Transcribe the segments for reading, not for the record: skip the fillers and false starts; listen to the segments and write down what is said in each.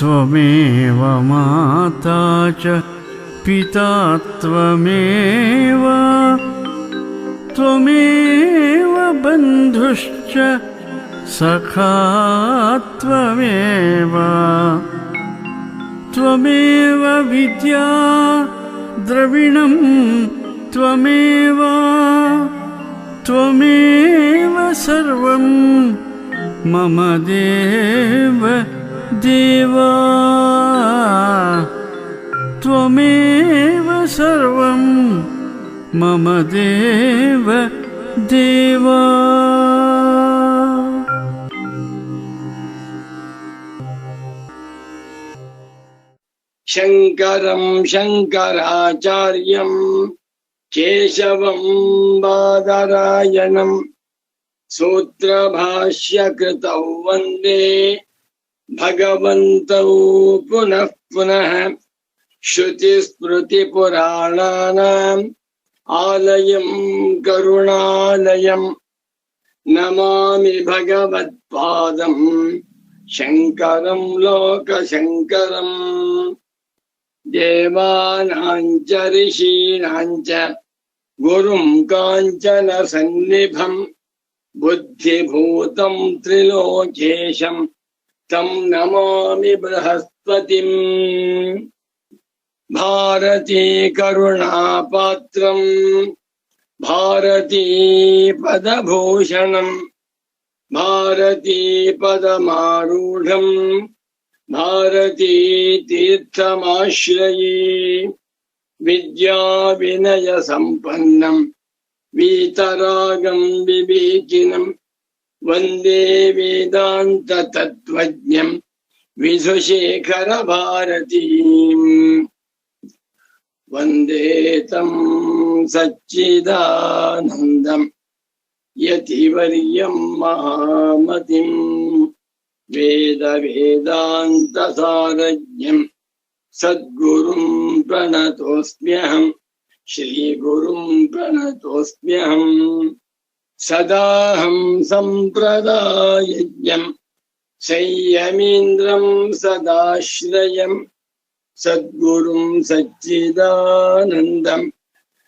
ತ್ವಮೇವ ಮಾತಾ ಚ ಪಿತಾ ತ್ವಮೇವ ತ್ವಮೇವ ಬಂಧುಶ್ಚ ಸಖಾ ತ್ವಮೇವ ತ್ವಮೇವ ವಿದ್ಯಾ ದ್ರವಿಣಂ ತ್ವಮೇವ ತ್ವಮೇವ ಸರ್ವಂ ಮಮ ದೇವ ದೇವಾ ತ್ವಮೇವ ಸರ್ವಂ ಮಮ ದೇವ ದೇವಾ. ಶಂಕರಂ ಶಂಕರಾಚಾರ್ಯಂ ಕೇಶವಂ ಬಾದರಾಯಣಂ ಸೂತ್ರಭಾಷ್ಯಕೃತೌ ವಂದೇ ಭಗವಂತೌ ಪುನಃ ಪುನಃ. ಶ್ರುತಿಸ್ಮೃತಿಪುರಾಣಾನಾಂ ಆಲಯಂ ಕರುಣಾಲಯಂ ನಮಾಮಿ ಭಗವತ್ಪಾದಂ ಶಂಕರಂ ಲೋಕಶಂಕರಂ. ದೇವಾನಾಂಚ ಋಷೀಣಾಂಚ ಗುರುಂ ಕಾಂಚನ ಸನ್ನಿಭಂ ಬುದ್ಧಿಭೂತಂ ತ್ರಿಲೋಕೇಶಂ ತಂ ನಮಾಮಿ ಬೃಹಸ್ಪತಿಂ. ಭಾರತೀ ಕರುಣಾಪಾತ್ರಂ ಭಾರತೀ ಪದಭೂಷಣಂ ಭಾರತೀ ಪದಮಾರೂಢಂ ಭಾರತೀ ತೀರ್ಥಮಾಶ್ರಯೇ. ವಿದ್ಯಾ ವಿನಯ ಸಂಪನ್ನಂ ವೀತರಾಗಂ ವಿವೇಕಿನಂ ವಂದೇ ವೇದಾಂತ ತತ್ವಜ್ಞಂ ವಿಧುಶೇಖರ ಭಾರತೀಂ. ವಂದೇ ತಂ ಸಚ್ಚಿದಾನಂದಂ ಯತಿವರ್ಯಂ ಮಹಾಮತಿಂ ವೇದ ವೇದಾಂತ ಸಾರಜ್ಞಂ ಸದ್ಗುರುಂ ಪ್ರಣತೋಸ್ಮ್ಯಹಂ ಶ್ರೀ ಗುರುಂ ಪ್ರಣತೋಸ್ಮ್ಯಹಂ. ಸದಾಹಂ ಸಂಪ್ರದಾಯಜ್ಞಂ ಸಂಯಮೀಂದ್ರಂ ಸದಾಶ್ರಯಂ ಸದ್ಗುರುಂ ಸಚ್ಚಿದಾನಂದಂ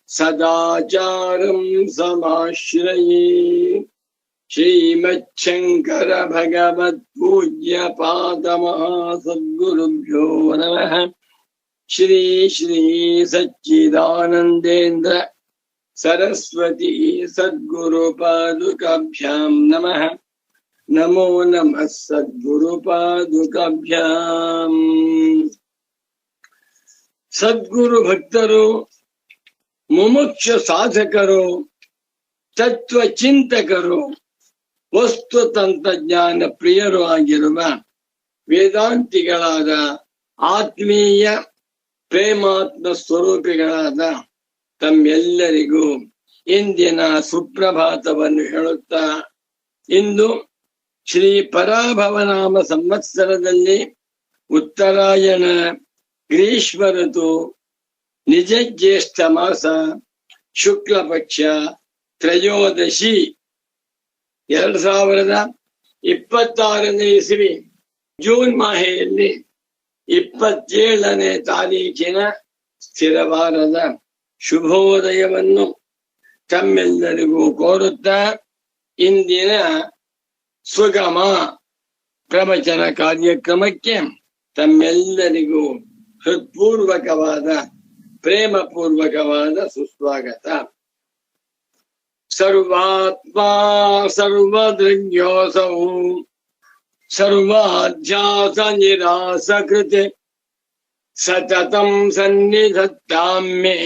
ಸದಾಚಾರಂ ಸಮಾಶ್ರಯೇ. ಶ್ರೀಮಚ್ಛಂಕರ ಭಗವತ್ ಪೂಜ್ಯ ಪಾದ ಮಹಾಸದ್ಗುರುಭ್ಯೋ ನಮಃ. ಶ್ರೀ ಶ್ರೀ ಸಚ್ಚಿದಾನಂದೇಂದ್ರ ಸರಸ್ವತಿ ಸದ್ಗುರು ಪಾದುಕಾಭ್ಯಾಂ ನಮಃ. ನಮೋ ನಮಃ ಸದ್ಗುರು ಪಾದುಕಾಭ್ಯಾಂ. ಸದ್ಗುರು ಭಕ್ತರು, ಮುಮುಕ್ಷ ಸಾಧಕರು, ತತ್ವ ಚಿಂತಕರು, ವಸ್ತು ತಂತ್ರಜ್ಞಾನ ಪ್ರಿಯರು ಆಗಿರುವ ವೇದಾಂತಿಗಳಾದ ಆತ್ಮೀಯ ಪ್ರೇಮಾತ್ಮ ಸ್ವರೂಪಿಗಳಾದ ತಮ್ಮೆಲ್ಲರಿಗೂ ಇಂದಿನ ಸುಪ್ರಭಾತವನ್ನು ಹೇಳುತ್ತಾ, ಇಂದು ಶ್ರೀ ಪರಾಭವನಾಮ ಸಂವತ್ಸರದಲ್ಲಿ ಉತ್ತರಾಯಣ ಗ್ರೀಷ್ಮ ಋತು ನಿಜ ಜ್ಯೇಷ್ಠ ಮಾಸ ಶುಕ್ಲ ಪಕ್ಷ ತ್ರಯೋದಶಿ 2026ನೇ ಇಸವಿ ಜೂನ್ ಮಾಹೆಯಲ್ಲಿ 27ನೇ ತಾರೀಖಿನ ಸ್ಥಿರವಾರದ ಶುಭೋದಯವನ್ನು ತಮ್ಮೆಲ್ಲರಿಗೂ ಕೋರುತ್ತಾ, ಇಂದಿನ ಸುಗಮ ಪ್ರವಚನ ಕಾರ್ಯಕ್ರಮಕ್ಕೆ ತಮ್ಮೆಲ್ಲರಿಗೂ ಹೃತ್ಪೂರ್ವಕವಾದ ಪ್ರೇಮಪೂರ್ವಕವಾದ ಸುಸ್ವಾಗತ. ಸರ್ವಾತ್ಮ ಸರ್ವದೃಗ್ಯೋಸೌ ಸರ್ವಾಧ್ಯಾಸ ನಿರಾಸಕೃತೆ ಸತತಂ ಸನ್ನಿಧತ್ತಾಂ ಮೇ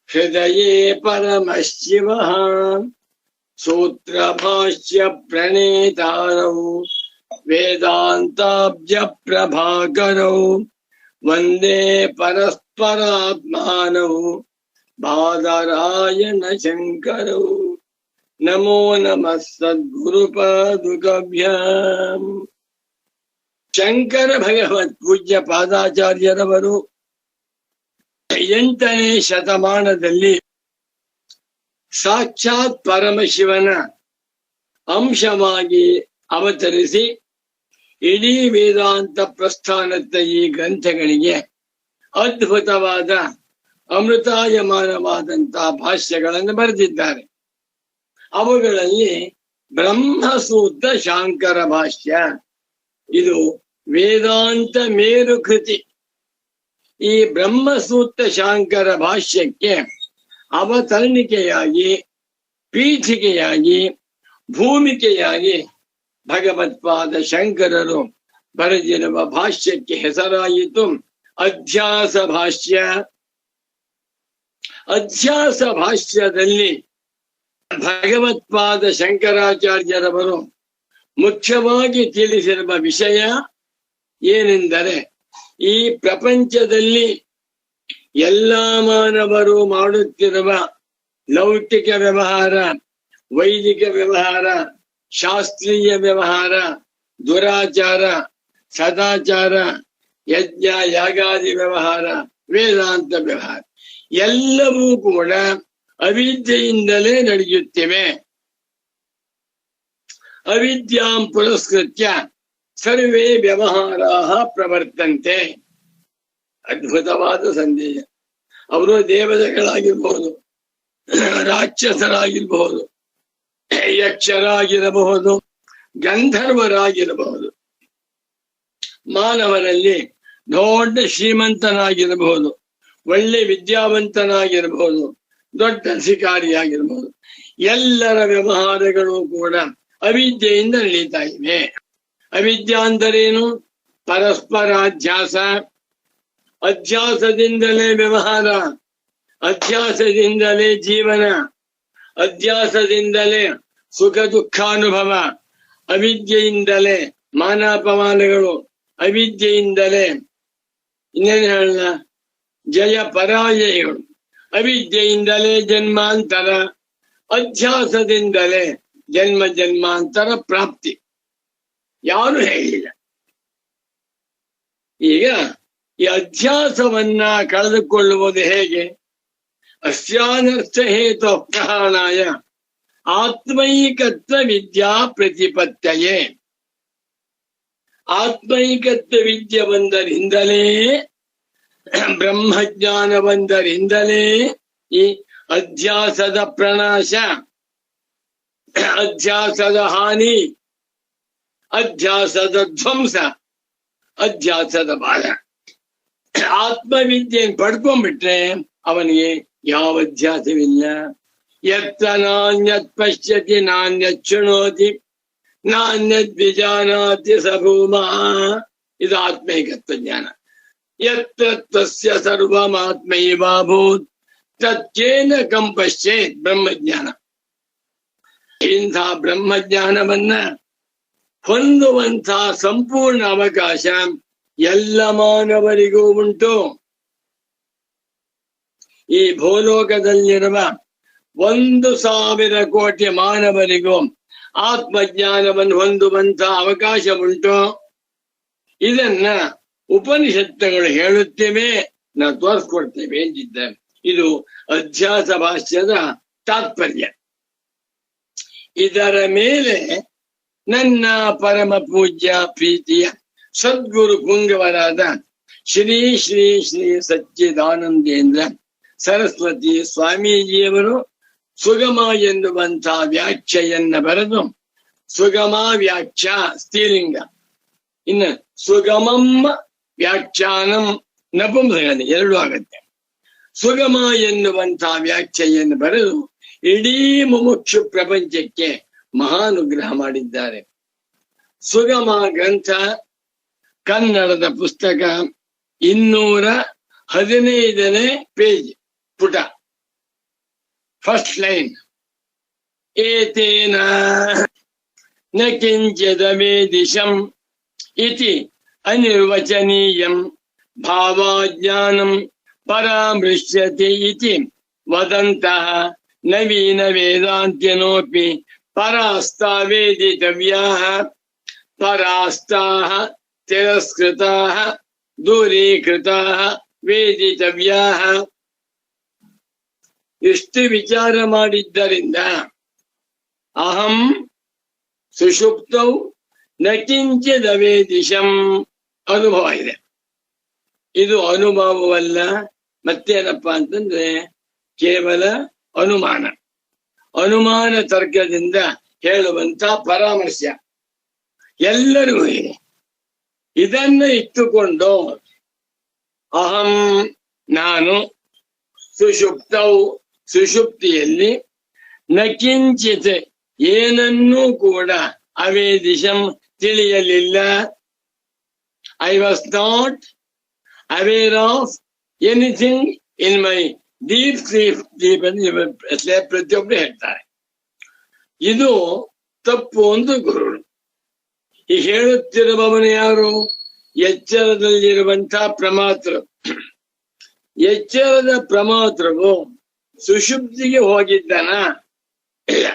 ಹೃದಯೇ ಪರಮಶಿವಃ. ಸೂತ್ರಭಾಷ್ಯ ಪ್ರಣೇತಾರೌ ವೇದಾಂತಾಬ್ಜ ಪ್ರಭಾಕರೌ ವಂದೇ ಪರಸ್ಪರಾತ್ಮಾನೌ ಬಾದರಾಯಣ ಶಂಕರೌ. ನಮೋ ನಮಃ ಸದ್ಗುರು ಪಾದುಕಾಭ್ಯಾಂ. ಶಂಕರ ಭಗವತ್ ಪೂಜ್ಯ ಪಾದಾಚಾರ್ಯರವರು 8ನೇ ಶತಮಾನದಲ್ಲಿ ಸಾಕ್ಷಾತ್ ಪರಮಶಿವನ ಅಂಶವಾಗಿ ಅವತರಿಸಿ ಇಡೀ ವೇದಾಂತ ಪ್ರಸ್ಥಾನದ ಈ ಗ್ರಂಥಗಳಿಗೆ ಅದ್ಭುತವಾದ ಅಮೃತಾಯಮಾನವಾದಂತಹ ಭಾಷ್ಯಗಳನ್ನು ಬರೆದಿದ್ದಾರೆ. ಅವುಗಳಲ್ಲಿ ಬ್ರಹ್ಮಸೂತ್ರ ಶಾಂಕರ ಭಾಷ್ಯ ಇದು ವೇದಾಂತ ಮೇರು ಕೃತಿ. ಈ ಬ್ರಹ್ಮಸೂತ್ರ ಶಾಂಕರ ಭಾಷ್ಯಕ್ಕೆ ಅವತರಣಿಕೆಯಾಗಿ, ಪೀಠಿಕೆಯಾಗಿ, ಭೂಮಿಕೆಯಾಗಿ ಭಗವತ್ಪಾದ ಶಂಕರರು ಬರೆದಿರುವ ಭಾಷ್ಯಕ್ಕೆ ಹೆಸರಾಯಿತು ಅಧ್ಯಾಸ ಭಾಷ್ಯ. ಅಧ್ಯಾಸ ಭಾಷ್ಯದಲ್ಲಿ ಭಗವತ್ಪಾದ ಶಂಕರಾಚಾರ್ಯರವರು ಮುಖ್ಯವಾಗಿ ತಿಳಿಸಿರುವ ವಿಷಯ ಏನೆಂದರೆ, ಈ ಪ್ರಪಂಚದಲ್ಲಿ ಎಲ್ಲ ಮಾನವರು ಮಾಡುತ್ತಿರುವ ಲೌಕಿಕ ವ್ಯವಹಾರ, ವೈದಿಕ ವ್ಯವಹಾರ, ಶಾಸ್ತ್ರೀಯ ವ್ಯವಹಾರ, ದುರಾಚಾರ, ಸದಾಚಾರ, ಯಜ್ಞ ಯಾಗಾದಿ ವ್ಯವಹಾರ, ವೇದಾಂತ ವ್ಯವಹಾರ ಎಲ್ಲವೂ ಕೂಡ ಅವಿದ್ಯೆಯಿಂದಲೇ ನಡೆಯುತ್ತಿವೆ. ಅವಿದ್ಯಾಂ ಪುರಸ್ಕೃತ್ಯ ಸರ್ವೇ ವ್ಯವಹಾರಾಹ ಪ್ರವರ್ತಂತೆ. ಅದ್ಭುತವಾದ ಸಂದೇಶ. ಅವರು ದೇವತೆಗಳಾಗಿರ್ಬಹುದು, ರಾಕ್ಷಸರಾಗಿರಬಹುದು, ಯಕ್ಷರಾಗಿರಬಹುದು, ಗಂಧರ್ವರಾಗಿರಬಹುದು, ಮಾನವರಲ್ಲಿ ದೊಡ್ಡ ಶ್ರೀಮಂತನಾಗಿರಬಹುದು, ಒಳ್ಳೆ ವಿದ್ಯಾವಂತನಾಗಿರಬಹುದು, ದೊಡ್ಡ ಅಧಿಕಾರಿಯಾಗಿರಬಹುದು, ಎಲ್ಲರ ವ್ಯವಹಾರಗಳು ಕೂಡ ಅವಿದ್ಯೆಯಿಂದ ನಡೀತಾ ಇವೆ. ಅವಿದ್ಯಾ ಅಂದರೇನು? ಪರಸ್ಪರಾಧ್ಯಾಸ. ಅಧ್ಯಾಸದಿಂದಲೇ ವ್ಯವಹಾರ, ಅಧ್ಯಾಸದಿಂದಲೇ ಜೀವನ, ಅಧ್ಯಾಸದಿಂದಲೇ ಸುಖ ದುಃಖಾನುಭವ, ಅವಿದ್ಯೆಯಿಂದಲೇ ಮಾನಾಪಮಾನಗಳು, ಅವಿದ್ಯೆಯಿಂದಲೇ ಇನ್ನೇನು ಹೇಳ ಜಯ ಪರಾಜಯಗಳು, ಅವಿದ್ಯೆಯಿಂದಲೇ ಜನ್ಮಾಂತರ, ಅಧ್ಯಾಸದಿಂದಲೇ ಜನ್ಮ ಜನ್ಮಾಂತರ ಪ್ರಾಪ್ತಿ. ಯಾರು ಹೇಳಿಲ್ಲ. ಈಗ ಈ ಅಧ್ಯಾಸವನ್ನ ಕಳೆದುಕೊಳ್ಳುವುದು ಹೇಗೆ? ಅಸ್ಯಾನರ್ಥ ಹೇತು ಪ್ರಹಾಣಾಯ ಆತ್ಮೈಕತ್ವ ವಿದ್ಯಾ ಪ್ರತಿಪತ್ತಯೇ. ಆತ್ಮೈಕತ್ವ ವಿದ್ಯೆ ಬಂದರಿಂದಲೇ, ಬ್ರಹ್ಮಜ್ಞಾನ ಬಂದರಿಂದಲೇ ಈ ಅಧ್ಯಾಸದ ಪ್ರಣಾಶ, ಅಧ್ಯಾಸದ ಹಾನಿ, ಅಧ್ಯಾಸದ ಧ್ವಂಸ, ಅಧ್ಯಾಸದ ಬಾಧ. ಆತ್ಮವಿದ್ಯೆಯನ್ನು ಪಡ್ಕೊಂಡ್ಬಿಟ್ರೆ ಅವನಿಗೆ ಯಾವ ಅಧ್ಯಾಸವಿಲ್ಲ. ಯತ್ತ ನಾಣ್ಯತ್ ಪಶ್ಯತಿ ನಾಣ್ಯತ್ ಶೃಣೋತಿ ನಾಣ್ಯದ್ ವಿಜಾನಾತಿ ಸಭೂಮಾ. ಇದು ಆತ್ಮೈಕತ್ವ ಜ್ಞಾನ. ಯತ್ರ ತಸ್ಯ ಸರ್ವಮಾತ್ಮೈವಾಭೂತ್ ತಚ್ಚೇನ ಕಂ ಪಶ್ಯೇತ್. ಬ್ರಹ್ಮಜ್ಞಾನ. ಇಂಥ ಬ್ರಹ್ಮಜ್ಞಾನವನ್ನ ಹೊಂದುವಂಥ ಸಂಪೂರ್ಣ ಅವಕಾಶ ಎಲ್ಲ ಮಾನವರಿಗೂ ಉಂಟು. ಈ ಭೂಲೋಕದಲ್ಲಿರುವ 1,000 ಕೋಟಿ ಮಾನವರಿಗೂ ಆತ್ಮಜ್ಞಾನವನ್ನು ಹೊಂದುವಂತ ಅವಕಾಶ ಉಂಟು. ಇದನ್ನ ಉಪನಿಷತ್ತುಗಳು ಹೇಳುತ್ತೇವೆ, ನಾವು ತೋರಿಸ್ಕೊಡ್ತೇವೆ ಎಂದಿದ್ದಾರೆ. ಇದು ಅಧ್ಯಾಸ ಭಾಷ್ಯದ ತಾತ್ಪರ್ಯ. ಇದರ ಮೇಲೆ ನನ್ನ ಪರಮ ಪೂಜ್ಯ ಪ್ರೀತಿಯ ಸದ್ಗುರು ಪುಂಗವರಾದ ಶ್ರೀ ಶ್ರೀ ಶ್ರೀ ಸಚ್ಚಿದಾನಂದೇಂದ್ರ ಸರಸ್ವತಿ ಸ್ವಾಮೀಜಿಯವರು ಸುಗಮ ಎನ್ನುವಂತಹ ವ್ಯಾಖ್ಯೆಯನ್ನ ಬರೆದು, ಸುಗಮ ವ್ಯಾಖ್ಯಾ ಸ್ತ್ರೀಲಿಂಗ, ಇನ್ನು ಸುಗಮಂ ವ್ಯಾಖ್ಯಾನಂ ನಪುಂಸಕಲಿಂಗ, ಎರಡೂ ಆಗತ್ತೆ. ಸುಗಮ ಎನ್ನುವಂತಹ ವ್ಯಾಖ್ಯೆಯನ್ನು ಬರೆದು ಇಡೀ ಮುಮುಕ್ಷು ಪ್ರಪಂಚಕ್ಕೆ ಮಹಾನುಗ್ರಹ ಮಾಡಿದ್ದಾರೆ. ಸುಗಮ ಗ್ರಂಥ ಕನ್ನಡದ ಪುಸ್ತಕ 215ನೇ ಪೇಜ್, ಪುಟ, ಫಸ್ಟ್ ಲೈನ್. ಏತೇನ ನ ಕಿಂಚಿದವೇದಿಶಂ ಇತಿ ಅನಿರ್ವಚನೀಯಂ ಭಾವಾಜ್ಞಾನಂ ಪರಾಮೃಶ್ಯತೆ ಇತಿ ವದಂತಃ ನವೀನ ವೇದಾಂತ್ಯನೋಪಿ ಪರಾಸ್ತಾವೇದಿತವ್ಯಾಃ ಪರಾಸ್ತಾಃ ತಿರಸ್ಕೃತಾಃ ದೂರೀಕೃತಾಃ ವೇದಿತವ್ಯಾಃ. ಇಷ್ಟು ವಿಚಾರ ಮಾಡಿದ್ದರಿಂದ ಅಹಂ ಸುಷುಪ್ತೌ ನ ಕಿಂಚಿದವೇದಿಶಂ ಅನುಭವ ಇದೆ. ಇದು ಅನುಭವವಲ್ಲ, ಮತ್ತೇನಪ್ಪಾ ಅಂತಂದ್ರೆ ಕೇವಲ ಅನುಮಾನ. ಅನುಮಾನ ತರ್ಕದಿಂದ ಹೇಳುವಂತ ಪರಾಮರ್ಶೆ ಎಲ್ಲರಿಗೂ ಇದೆ. ಇದನ್ನು ಇಟ್ಟುಕೊಂಡು ಅಹಂ ನಾನು ಸುಷುಪ್ತೌ ಸುಷುಪ್ತಿಯಲ್ಲಿ ನ ಕಿಂಚಿತ್ ಏನನ್ನೂ ಕೂಡ ಅವೇದಿಶಂ ತಿಳಿಯಲಿಲ್ಲ. I was not aware of anything in my deep sleep. ಪ್ರತಿಯೊಬ್ಬರು ಹೇಳ್ತಾರೆ ಇದು ತಪ್ಪು ಒಂದು ಗುರುಗಳು. ಈ ಹೇಳುತ್ತಿರುವವನು ಯಾರು? ಎಚ್ಚರದಲ್ಲಿರುವಂತಹ ಪ್ರಮಾತೃ. ಎಚ್ಚರದ ಪ್ರಮಾತೃವು ಸುಷುಪ್ತಿಗೆ ಹೋಗಿದ್ದಾನ? ಇಲ್ಲ.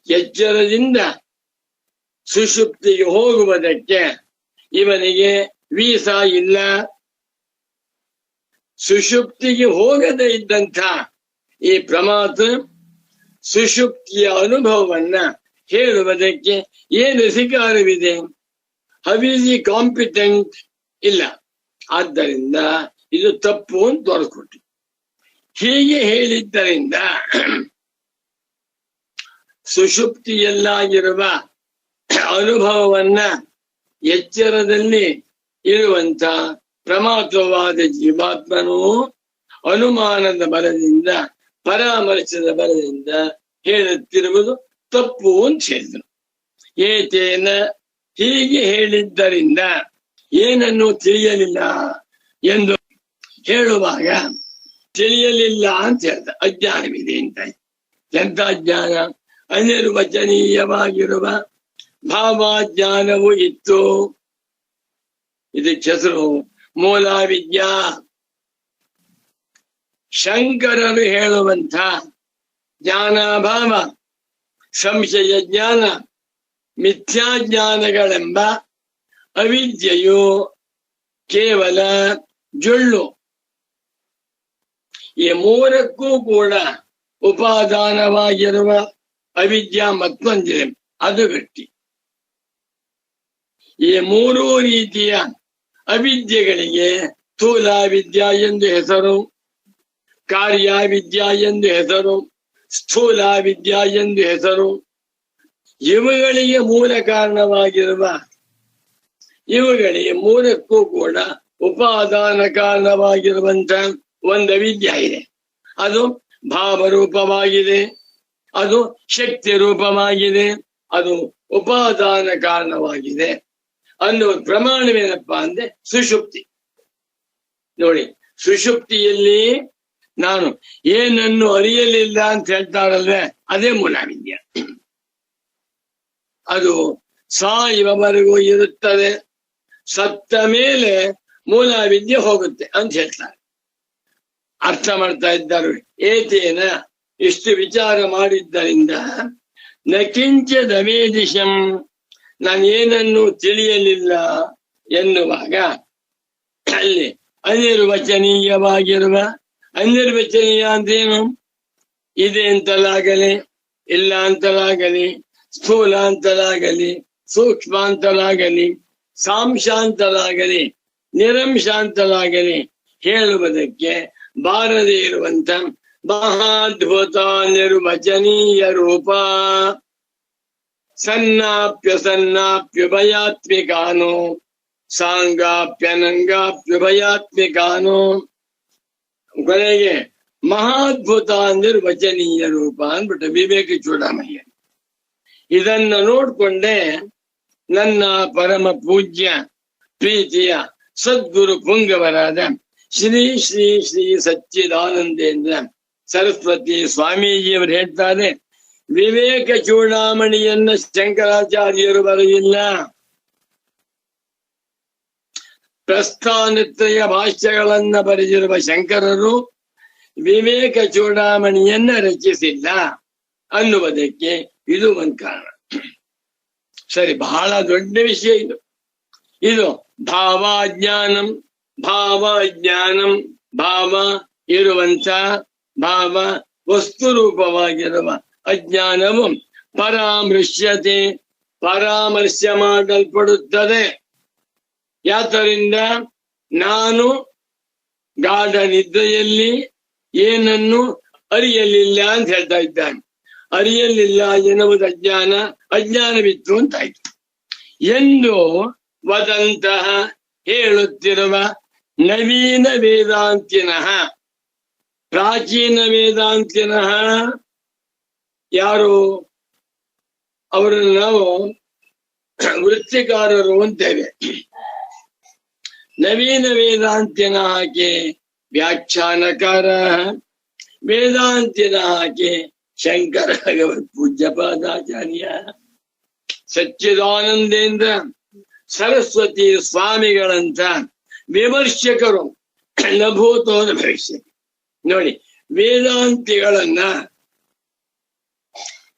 ಎಚ್ಚರದಿಂದ ಸುಷುಪ್ತಿಗೆ ಹೋಗುವುದಕ್ಕೆ ಇವನಿಗೆ ವೀಸಾ ಇಲ್ಲ. ಸುಷುಪ್ತಿಗೆ ಹೋಗದೇ ಇದ್ದಂಥ ಈ ಪ್ರಮಾತೃ ಸುಷುಪ್ತಿಯ ಅನುಭವವನ್ನ ಹೇಳುವುದಕ್ಕೆ ಏನು ಅಧಿಕಾರವಿದೆ? ಹೌ ಈಸ್ ಈ ಕಾಂಪಿಟೆಂಟ್? ಇಲ್ಲ. ಆದ್ದರಿಂದ ಇದು ತಪ್ಪು ಅಂತ ತೋರಿಸ್ಕೊಟ್ಟು. ಹೀಗೆ ಹೇಳಿದ್ದರಿಂದ ಸುಷುಪ್ತಿಯಲ್ಲಾಗಿರುವ ಅನುಭವವನ್ನ ಎಚ್ಚರದಲ್ಲಿ ಇರುವಂತ ಪ್ರಮಾತವಾದ ಜೀವಾತ್ಮನು ಅನುಮಾನದ ಬಲದಿಂದ ಪರಾಮರ್ಶದ ಬಲದಿಂದ ಹೇಳುತ್ತಿರುವುದು ತಪ್ಪು ಅಂತ ಹೇಳಿದ್ರು. ಏತೇನ ಹೀಗೆ ಹೇಳಿದ್ದರಿಂದ ಏನನ್ನು ತಿಳಿಯಲಿಲ್ಲ ಎಂದು ಹೇಳುವಾಗ ತಿಳಿಯಲಿಲ್ಲ ಅಂತ ಹೇಳ್ದ. ಅಜ್ಞಾನವಿದೆ ಅಂತ. ಎಂತ ಅಜ್ಞಾನ? ಅನಿರ್ವಚನೀಯವಾಗಿರುವ ಭಾವಾಜ್ಞಾನವು ಇತ್ತು. ಇದಕ್ಕೆ ಹೆಸರು ಮೂಲಾವಿದ್ಯಾ. ಶಂಕರರು ಹೇಳುವಂಥ ಜ್ಞಾನಾಭಾವ, ಸಂಶಯ ಜ್ಞಾನ, ಮಿಥ್ಯಾಜ್ಞಾನಗಳೆಂಬ ಅವಿದ್ಯೆಯು ಕೇವಲ ಜೊಳ್ಳು. ಈ ಮೂರಕ್ಕೂ ಕೂಡ ಉಪಾದಾನವಾಗಿರುವ ಅವಿದ್ಯಾ ಮತ್ತೊಂದಿದೆ, ಅದು ಗಟ್ಟಿ. ಈ ಮೂರೂ ರೀತಿಯ ಅವಿದ್ಯೆಗಳಿಗೆ ಸ್ಥೂಲಾವಿದ್ಯಾ ಎಂದು ಹೆಸರು, ಕಾರ್ಯಾವಿದ್ಯಾ ಎಂದು ಹೆಸರು, ಸ್ಥೂಲಾವಿದ್ಯಾ ಎಂದು ಹೆಸರು. ಇವುಗಳಿಗೆ ಮೂಲ ಕಾರಣವಾಗಿರುವ ಇವುಗಳಿಗೆ ಮೂರಕ್ಕೂ ಕೂಡ ಉಪಾದಾನ ಕಾರಣವಾಗಿರುವಂತ ಒಂದು ಅವಿದ್ಯೆ ಇದೆ. ಅದು ಭಾವರೂಪವಾಗಿದೆ, ಅದು ಶಕ್ತಿ ರೂಪವಾಗಿದೆ, ಅದು ಉಪಾದಾನ ಕಾರಣವಾಗಿದೆ ಅನ್ನುವ ಪ್ರಮಾಣವೇನಪ್ಪಾ ಅಂದ್ರೆ ಸುಷುಪ್ತಿ. ನೋಡಿ, ಸುಷುಪ್ತಿಯಲ್ಲಿ ನಾನು ಏನನ್ನು ಅರಿಯಲಿಲ್ಲ ಅಂತ ಹೇಳ್ತಾರಲ್ವೇ, ಅದೇ ಮೂಲಾವಿದ್ಯೆ. ಅದು ಸಾಯುವವರೆಗೂ ಇರುತ್ತದೆ, ಸತ್ತ ಮೇಲೆ ಮೂಲಾವಿದ್ಯೆ ಹೋಗುತ್ತೆ ಅಂತ ಹೇಳ್ತಾರೆ. ಅರ್ಥ ಮಾಡ್ತಾ ಇದ್ದಾರೆ. ಏತೇನ ಇಷ್ಟು ವಿಚಾರ ಮಾಡಿದ್ದರಿಂದ ನ ಕಿಂಚಿದವೇದಿಶಂ ನಾನೇನನ್ನು ತಿಳಿಯಲಿಲ್ಲ ಎನ್ನುವಾಗ ಅಲ್ಲಿ ಅನಿರ್ವಚನೀಯವಾಗಿರುವ, ಅನಿರ್ವಚನೀಯ ಅಂದ್ರೇನು? ಇದೆ ಅಂತಲಾಗಲಿ, ಇಲ್ಲ ಅಂತಲಾಗಲಿ, ಸ್ಥೂಲ ಅಂತಲಾಗಲಿ, ಸೂಕ್ಷ್ಮ ಅಂತಲಾಗಲಿ, ಸಾಂಶಾಂತಲಾಗಲಿ, ನಿರಂಶಾಂತಲಾಗಲಿ ಹೇಳುವುದಕ್ಕೆ ಬಾರದೇ ಇರುವಂತ ಮಹಾದ್ಭುತ ನಿರ್ವಚನೀಯ ರೂಪ ಸನ್ನಾಪ್ಯುಭಯಾತ್ಮಿಕಾನು ಸಾಂಗಾಪ್ಯನಂಗಾಪ್ಯುಭಯಾತ್ಮಿಕಾನು. ಕೊನೆಗೆ ಮಹಾದ್ಭುತ ನಿರ್ವಚನೀಯ ರೂಪ ಅಂದ್ಬಿಟ್ಟು ವಿವೇಕ ಚೂಡಾಮಣಿ. ಇದನ್ನ ನೋಡ್ಕೊಂಡೆ ನನ್ನ ಪರಮ ಪೂಜ್ಯ ಪ್ರೀತಿಯ ಸದ್ಗುರು ಪುಂಗವರಾದ ಶ್ರೀ ಶ್ರೀ ಶ್ರೀ ಸಚ್ಚಿದಾನಂದೇಂದ್ರ ಸರಸ್ವತಿ ಸ್ವಾಮೀಜಿಯವರು ಹೇಳ್ತಾರೆ, ವಿವೇಕ ಚೂಡಾಮಣಿಯನ್ನ ಶಂಕರಾಚಾರ್ಯರು ಬರೆಯಿಲ್ಲ, ಪ್ರಸ್ಥಾನತ್ರಯ ಭಾಷ್ಯಗಳನ್ನ ಬರೆದಿರುವ ಶಂಕರರು ವಿವೇಕ ಚೂಡಾಮಣಿಯನ್ನ ರಚಿಸಿಲ್ಲ ಅನ್ನುವುದಕ್ಕೆ ಇದು ಒಂದು ಕಾರಣ. ಸರಿ, ಬಹಳ ದೊಡ್ಡ ವಿಷಯ ಇದು. ಇದು ಭಾವಾಜ್ಞಾನಂ, ಭಾವಾಜ್ಞಾನಂ, ಭಾವ ಇರುವಂತ ಭಾವ ವಸ್ತು ರೂಪವಾಗಿರುವ ಅಜ್ಞಾನವು ಪರಾಮೃಶ್ಯತೆ, ಪರಾಮರ್ಶೆ ಮಾಡಲ್ಪಡುತ್ತದೆ. ಯಾತರಿಂದ ನಾನು ಗಾಢ ನಿದ್ರೆಯಲ್ಲಿ ಏನನ್ನು ಅರಿಯಲಿಲ್ಲ ಅಂತ ಹೇಳ್ತಾ ಇದ್ದಾನೆ. ಅರಿಯಲಿಲ್ಲ ಎನ್ನುವುದು ಅಜ್ಞಾನವಿತ್ತು ಅಂತಾಯ್ತು ಎಂದು ವದಂತಹ ಹೇಳುತ್ತಿರುವ ನವೀನ ವೇದಾಂತಿನಃ, ಪ್ರಾಚೀನ ವೇದಾಂತಿನಃ ಯಾರು? ಅವರನ್ನು ನಾವು ವೃತ್ತಿಕಾರರು ಅಂತೇವೆ. ನವೀನ ವೇದಾಂತಿನಃ ಕೆ ವ್ಯಾಖ್ಯಾನಕಾರ, ವೇದಾಂತಿನಃ ಕೆ ಶಂಕರ ಭಗವತ್ ಪೂಜ್ಯಪಾದಾಚಾರ್ಯ ಸಚ್ಚಿದಾನಂದೇಂದ್ರ ಸರಸ್ವತಿ ಸ್ವಾಮಿಗಳಂತ ವಿಮರ್ಶಕರು ನಭೂತೋದ ಭವಿಷ್ಯ. ನೋಡಿ, ವೇದಾಂತಿಗಳನ್ನ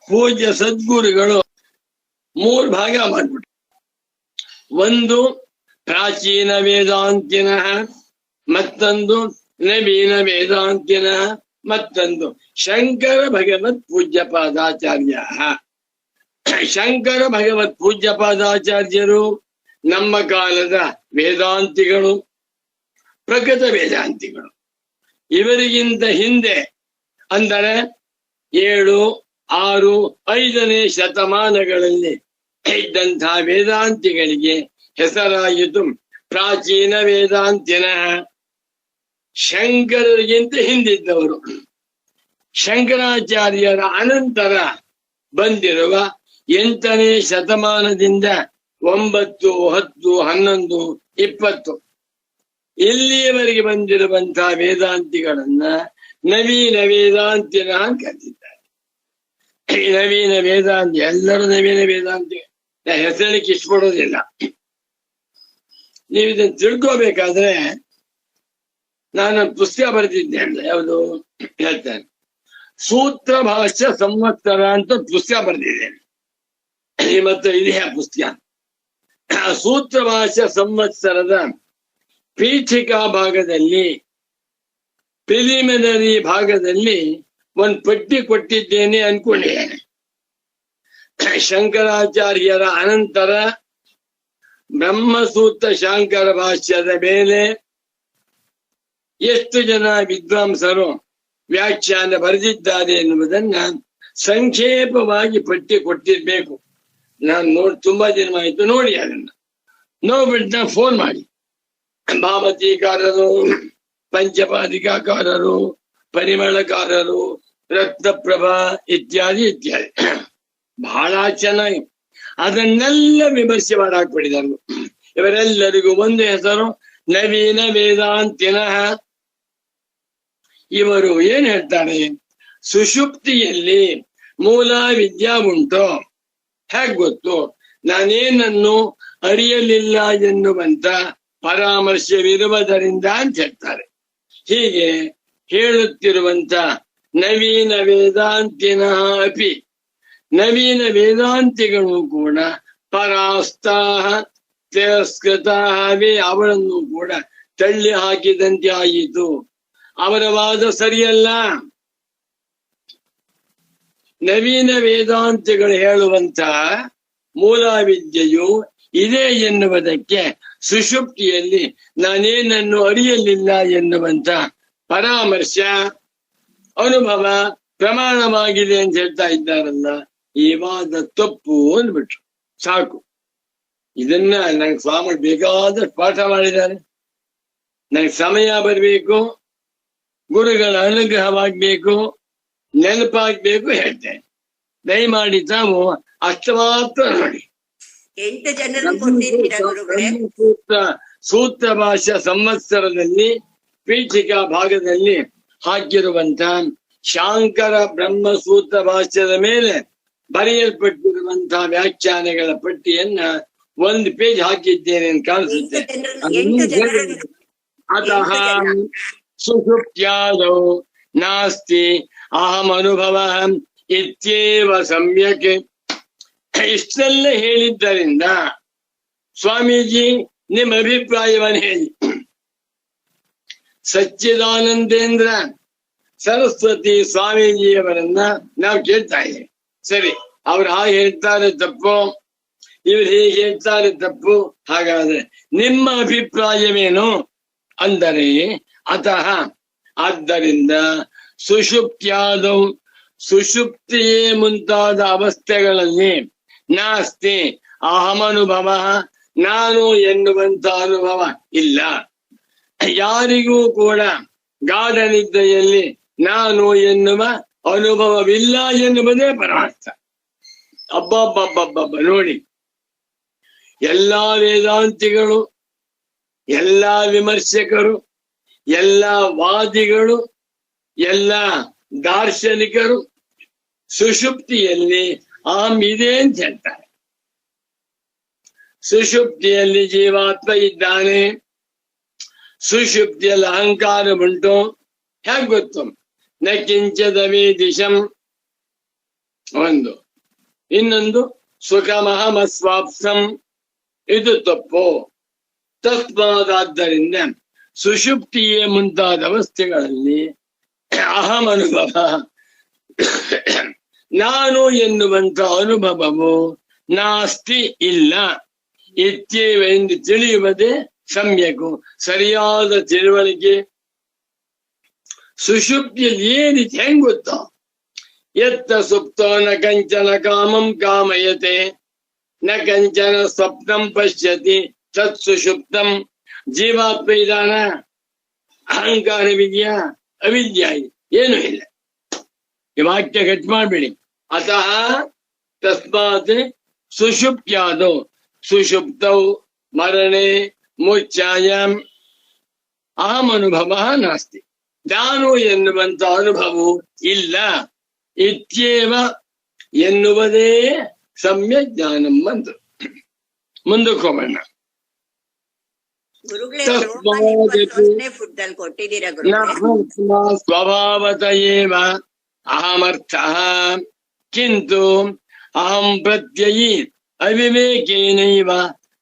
ಪೂಜ್ಯ ಸದ್ಗುರುಗಳು 3 ಭಾಗ ಮಾಡ್ಬಿಟ್ರು. ಒಂದು ಪ್ರಾಚೀನ ವೇದಾಂತಿನಃ, ಮತ್ತೊಂದು ನವೀನ ವೇದಾಂತಿನಃ, ಮತ್ತೊಂದು ಶಂಕರ ಭಗವತ್ ಪೂಜ್ಯಪಾದಾಚಾರ್ಯ. ಶಂಕರ ಭಗವತ್ ಪೂಜ್ಯಪಾದಾಚಾರ್ಯರು ನಮ್ಮ ಕಾಲದ ವೇದಾಂತಿಗಳು, ಪ್ರಕೃತ ವೇದಾಂತಿಗಳು. ಇವರಿಗಿಂತ ಹಿಂದೆ ಅಂದರೆ 7, 6, 5ನೇ ಶತಮಾನಗಳಲ್ಲಿ ಇದ್ದಂತಹ ವೇದಾಂತಿಗಳಿಗೆ ಹೆಸರಾಯಿತು ಪ್ರಾಚೀನ ವೇದಾಂತಿನಃ. ಶಂಕರರಿಗಿಂತ ಹಿಂದಿದ್ದವರು. ಶಂಕರಾಚಾರ್ಯರ ಅನಂತರ ಬಂದಿರುವ 8ನೇ ಶತಮಾನದಿಂದ 9, 10, 11, 20 ಇಲ್ಲಿಯವರೆಗೆ ಬಂದಿರುವಂತಹ ವೇದಾಂತಿಗಳನ್ನ ನವೀನ ವೇದಾಂತಿನ ಕರೆದಿದ್ದಾರೆ. ನವೀನ ವೇದಾಂತಿ ಎಲ್ಲರೂ ನವೀನ ವೇದಾಂತಿ ಹೆಸರಿಕೆ ಇಷ್ಟಪಡೋದಿಲ್ಲ. ನೀವು ಇದನ್ನು ತಿಳ್ಕೋಬೇಕಾದ್ರೆ ನಾನು ಪುಸ್ತಕ ಬರೆದಿದ್ದೇನೆ. ಯಾವುದು ಹೇಳ್ತೇನೆ, ಸೂತ್ರ ಭಾಷ್ಯ ಸಂವತ್ಸರ ಅಂತ ಪುಸ್ತಕ ಬರೆದಿದ್ದೇನೆ. ಮತ್ತು ಇದೇ ಪುಸ್ತಕ. ಸೂತ್ರ ಭಾಷ್ಯ ಸಂವತ್ಸರದ ಪೀಠಿಕಾ ಭಾಗದಲ್ಲಿ, ಪ್ರಿಲಿಮಿನರಿ ಭಾಗದಲ್ಲಿ ಒಂದು ಪಟ್ಟಿ ಕೊಟ್ಟಿದ್ದೇನೆ ಅನ್ಕೊಂಡಿದ್ದೇನೆ. ಶಂಕರಾಚಾರ್ಯರ ಅನಂತರ ಬ್ರಹ್ಮಸೂತ್ರ ಶಾಂಕರ ಭಾಷ್ಯದ ಮೇಲೆ ಎಷ್ಟು ಜನ ವಿದ್ವಾಂಸರು ವ್ಯಾಖ್ಯಾನ ಬರೆದಿದ್ದಾರೆ ಎನ್ನುವುದನ್ನ ಸಂಕ್ಷೇಪವಾಗಿ ಪಟ್ಟಿ ಕೊಟ್ಟಿರ್ಬೇಕು. ನಾನು ತುಂಬಾ ದಿನ ಆಯ್ತು ನೋಡಿ. ಅದನ್ನ ನೋಡ್ಬಿಟ್ಟು ನಾನು ಫೋನ್ ಮಾಡಿ, ಭಾಮತಿಕಾರರು, ಪಂಚಪಾದಿಕಾಕಾರರು, ಪರಿಮಳಕಾರರು, ರತ್ನಪ್ರಭಾ ಇತ್ಯಾದಿ ಇತ್ಯಾದಿ ಬಹಳ ಚೆನ್ನಾಗಿ ಅದನ್ನೆಲ್ಲ ವಿಮರ್ಶೆ ಮಾಡಾಕ್ಬಿಟ್ಟಿದ್ದಾರೆ. ಇವರೆಲ್ಲರಿಗೂ ಒಂದು ಹೆಸರು ನವೀನ ವೇದಾಂತಿನಃ. ಇವರು ಏನ್ ಹೇಳ್ತಾರೆ, ಸುಷುಪ್ತಿಯಲ್ಲಿ ಮೂಲ ವಿದ್ಯಾ ಉಂಟು. ಹೇಗ್ ಗೊತ್ತು? ನಾನೇನನ್ನು ಅರಿಯಲಿಲ್ಲ ಎನ್ನುವಂತ ಪರಾಮರ್ಶವಿರುವುದರಿಂದ ಅಂತ ಹೇಳ್ತಾರೆ. ಹೀಗೆ ಹೇಳುತ್ತಿರುವಂತ ನವೀನ ವೇದಾಂತಿನಃ ಅಪಿ, ನವೀನ ವೇದಾಂತಿಗಳು ಕೂಡ ಪರಾಸ್ತಾಹ ತಿರಸ್ಕೃತಾವೇ, ಅವರನ್ನು ಕೂಡ ತಳ್ಳಿ ಹಾಕಿದಂತೆ ಆಯಿತು. ಅವರ ವಾದ ಸರಿಯಲ್ಲ. ನವೀನ ವೇದಾಂತಿಗಳು ಹೇಳುವಂತಹ ಮೂಲ ವಿದ್ಯೆಯು ಇದೆ ಎನ್ನುವುದಕ್ಕೆ ಸುಷುಪ್ತಿಯಲ್ಲಿ ನಾನೇನನ್ನು ಅರಿಯಲಿಲ್ಲ ಎನ್ನುವಂತ ಪರಾಮರ್ಶ ಅನುಭವ ಪ್ರಮಾಣವಾಗಿದೆ ಅಂತ ಹೇಳ್ತಾ ಇದ್ದಾರಲ್ಲ, ಈ ವಾದ ತಪ್ಪು ಅಂದ್ಬಿಟ್ರು. ಸಾಕು. ಇದನ್ನ ನನಗೆ ಸ್ವಾಮಿ ಬೇಕಾದಷ್ಟು ಪಾಠ ಮಾಡಿದ್ದಾರೆ. ನನಗೆ ಸಮಯ ಬರಬೇಕು, ಗುರುಗಳ ಅನುಗ್ರಹವಾಗ್ಬೇಕು, ನೆನಪಾಗ್ಬೇಕು ಹೇಳ್ತೇನೆ. ದಯಮಾಡಿ ತಾವು ಅಷ್ಟು ಮಾತ್ರ ನೋಡಿ. 8 ಜನರು ಕೊಟ್ಟಿದ್ದೀರಾ ಗುರುಗಳೇ? ಸೂತ್ರ ಭಾಷ್ಯ ಸಂವತ್ಸರದಲ್ಲಿ ಪೀಠಿಕಾ ಭಾಗದಲ್ಲಿ ಹಾಕಿರುವಂತ ಶಾಂಕರ ಬ್ರಹ್ಮ ಸೂತ್ರ ಭಾಷ್ಯದ ಮೇಲೆ ಬರೆಯಲ್ಪಟ್ಟಿರುವಂತಹ ವ್ಯಾಖ್ಯಾನಗಳ ಪಟ್ಟಿಯನ್ನ 1 ಪೇಜ್ ಹಾಕಿದ್ದೇನೆ ಅಂತ ಕಾಣಿಸುತ್ತೆ. ಅತಃ ಸುಷುಪ್ತ್ಯಾದೌ ನಾಸ್ತಿ ಅಹಂ ಅನುಭವ ಇತ್ಯೇವ ಸಮ್ಯಕ್. ಇಷ್ಟೆಲ್ಲ ಹೇಳಿದ್ದರಿಂದ ಸ್ವಾಮೀಜಿ ನಿಮ್ಮ ಅಭಿಪ್ರಾಯವನ್ನು ಹೇಳಿ. ಸಚ್ಚಿದಾನಂದೇಂದ್ರ ಸರಸ್ವತಿ ಸ್ವಾಮೀಜಿಯವರನ್ನ ನಾವು ಕೇಳ್ತಾ ಇದ್ದೇವೆ. ಸರಿ, ಅವ್ರು ಹಾಗೆ ಹೇಳ್ತಾರೆ ತಪ್ಪು, ಇವರು ಹೇಗೆ ಹೇಳ್ತಾರೆ ತಪ್ಪು. ಹಾಗಾದ್ರೆ ನಿಮ್ಮ ಅಭಿಪ್ರಾಯವೇನು ಅಂದರೆ ಅತಃ ಆದ್ದರಿಂದ ಸುಷುಪ್ತ್ಯಾದೌ ಸುಷುಪ್ತಿಯೇ ಮುಂತಾದ ಅವಸ್ಥೆಗಳಲ್ಲಿ ನಾಸ್ತಿ ಅಹಮನುಭವ ನಾನು ಎನ್ನುವಂತ ಅನುಭವ ಇಲ್ಲ. ಯಾರಿಗೂ ಕೂಡ ಗಾಢ ನಿದ್ದೆಯಲ್ಲಿ ನಾನು ಎನ್ನುವ ಅನುಭವವಿಲ್ಲ ಎನ್ನುವುದೇ ಪರಮಾರ್ಥ. ಅಬ್ಬಬ್ಬಬ್ಬಬ್ಬ ನೋಡಿ, ಎಲ್ಲಾ ವೇದಾಂತಿಗಳು, ಎಲ್ಲಾ ವಿಮರ್ಶಕರು, ಎಲ್ಲಾ ವಾದಿಗಳು, ಎಲ್ಲ ದಾರ್ಶನಿಕರು ಸುಷುಪ್ತಿಯಲ್ಲಿ ಅಹಂ ಇದೆ ಅಂತ ಹೇಳ್ತಾರೆ. ಸುಷುಪ್ತಿಯಲ್ಲಿ ಜೀವಾತ್ಮ ಇದ್ದಾನೆ, ಸುಷುಪ್ತಿಯಲ್ಲಿ ಅಹಂಕಾರ ಉಂಟು. ಹೇಗೆ ಗೊತ್ತು? ನ ಕಿಂಚದವೇ ದಿಶಂ ಒಂದು, ಇನ್ನೊಂದು ಸುಖಮಹಮಸ್ವಾಪ್ಸಂ, ಇದು ತಪ್ಪು. ತಸ್ಮಾದಾದ್ದರಿಂದ ಸುಷುಪ್ತಿಯೇ ಮುಂತಾದ ಅವಸ್ಥೆಗಳಲ್ಲಿ ಅಹಂ ಅನುಭವ ನಾನು ಎನ್ನುವಂತ ಅನುಭವವು ನಾಸ್ತಿ ಇಲ್ಲ ಇತ್ಯೇವ ಎಂದು ತಿಳಿಯುವುದೇ ಸಮ್ಯಕು ಸರಿಯಾದ ತಿಳುವಳಿಕೆ. ಸುಷುಪ್ತಿಯಲ್ಲಿ ಏನಿದೆ ಹೆಂಗ್ ಗೊತ್ತಾ? ಎತ್ತ ಸುಪ್ತೋ ನ ಕಂಚನ ಕಾಮಂ ಕಾಮಯತೆ ನ ಕಂಚನ ಸ್ವಪ್ನಂ ಪಶ್ಯತಿ ತತ್ ಸುಷುಪ್ತಂ. ಜೀವಾತ್ಮ ಇದಾನ, ಅಹಂಕಾರವಿದೆಯಾ, ಅವಿದ್ಯಾ ಏನು ಇಲ್ಲ. ಈ ವಾಕ್ಯ ಕಟ್ ಮಾಡ್ಬೇಡಿ. ಅತಃ ತಸ್ಮಾತ್ ಸುಷುಪ್ತ್ಯಾದೌ ಸುಷುಪ್ತೌ ಮರಣೆ ಮೂರ್ಛಾಯಾಂ ಅಹಂ ಅನುಭವ ನಾಸ್ತಿ, ನಾನು ಎನ್ನುವಂತ ಅನುಭವವು ಇಲ್ಲ ಇತ್ಯೇವ ಎನ್ನುವುದೇ ಸಮ್ಯಕ್ ಜ್ಞಾನಂ ಬಂತು. ಮುಂದಕ್ಕೆ ಹೋಗೋಣ. ಸ್ವಭಾವತ ಏವ ಅಹಮರ್ಥಃ ಕಿಂತು ಅಹಂ ಪ್ರತ್ಯಯಿ ಅವಿವೇಕೇನೈವ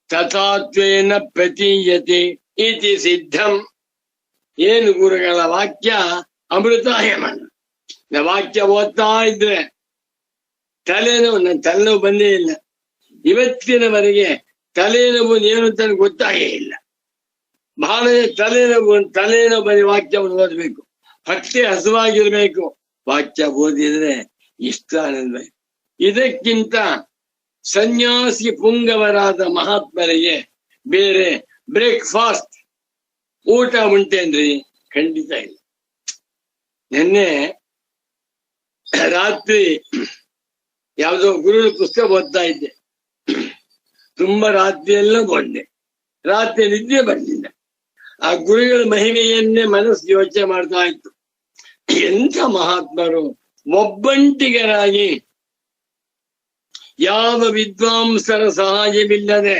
ತಥಾತ್ವೇನ ಪ್ರತೀಯತೆ ಇತಿ ಸಿದ್ಧಂ. ಏನು ಗುರುಗಳ ವಾಕ್ಯ ಅಮೃತ ಹೇಮನ. ವಾಕ್ಯ ಓದ್ತಾ ಇದ್ರೆ ತಲೆನೋವು, ನನ್ನ ತಲೆನೋವು ಬಂದೇ ಇಲ್ಲ ಇವತ್ತಿನವರೆಗೆ. ತಲೆನೋವು ಏನು ಅಂತ ಗೊತ್ತಾಗೇ ಇಲ್ಲ. ಬಹಳ ತಲೆನೋವು ಬರೀ ವಾಕ್ಯವನ್ನು ಓದಬೇಕು, ಹೊಟ್ಟೆ ಹಸುವಾಗಿರ್ಬೇಕು. ವಾಕ್ಯ ಓದಿದ್ರೆ ಇಷ್ಟ ಆನಂದ. ಇದಕ್ಕಿಂತ ಸನ್ಯಾಸಿ ಪುಂಗವರಾದ ಮಹಾತ್ಮರಿಗೆ ಬೇರೆ ಬ್ರೇಕ್ಫಾಸ್ಟ್ ಊಟ ಉಂಟೇನ್ರಿ? ಖಂಡಿತ ಇಲ್ಲ. ನಿನ್ನೆ ರಾತ್ರಿ ಯಾವುದೋ ಗುರುಗಳ ಪುಸ್ತಕ ಓದ್ತಾ ಇದ್ದೆ. ತುಂಬಾ ರಾತ್ರಿಯೆಲ್ಲ ಓದ್ದೆ. ರಾತ್ರಿ ನಿದ್ದೆ ಬರ್ಲಿಲ್ಲ. ಆ ಗುರುಗಳ ಮಹಿಮೆಯನ್ನೇ ಮನಸ್ಸು ಯೋಚನೆ ಮಾಡ್ತಾ ಇತ್ತು. ಎಂಥ ಮಹಾತ್ಮರು ಒಬ್ಬಂಟಿಗರಾಗಿ, ಯಾವ ವಿದ್ವಾಂಸರ ಸಹಾಯವಿಲ್ಲದೆ,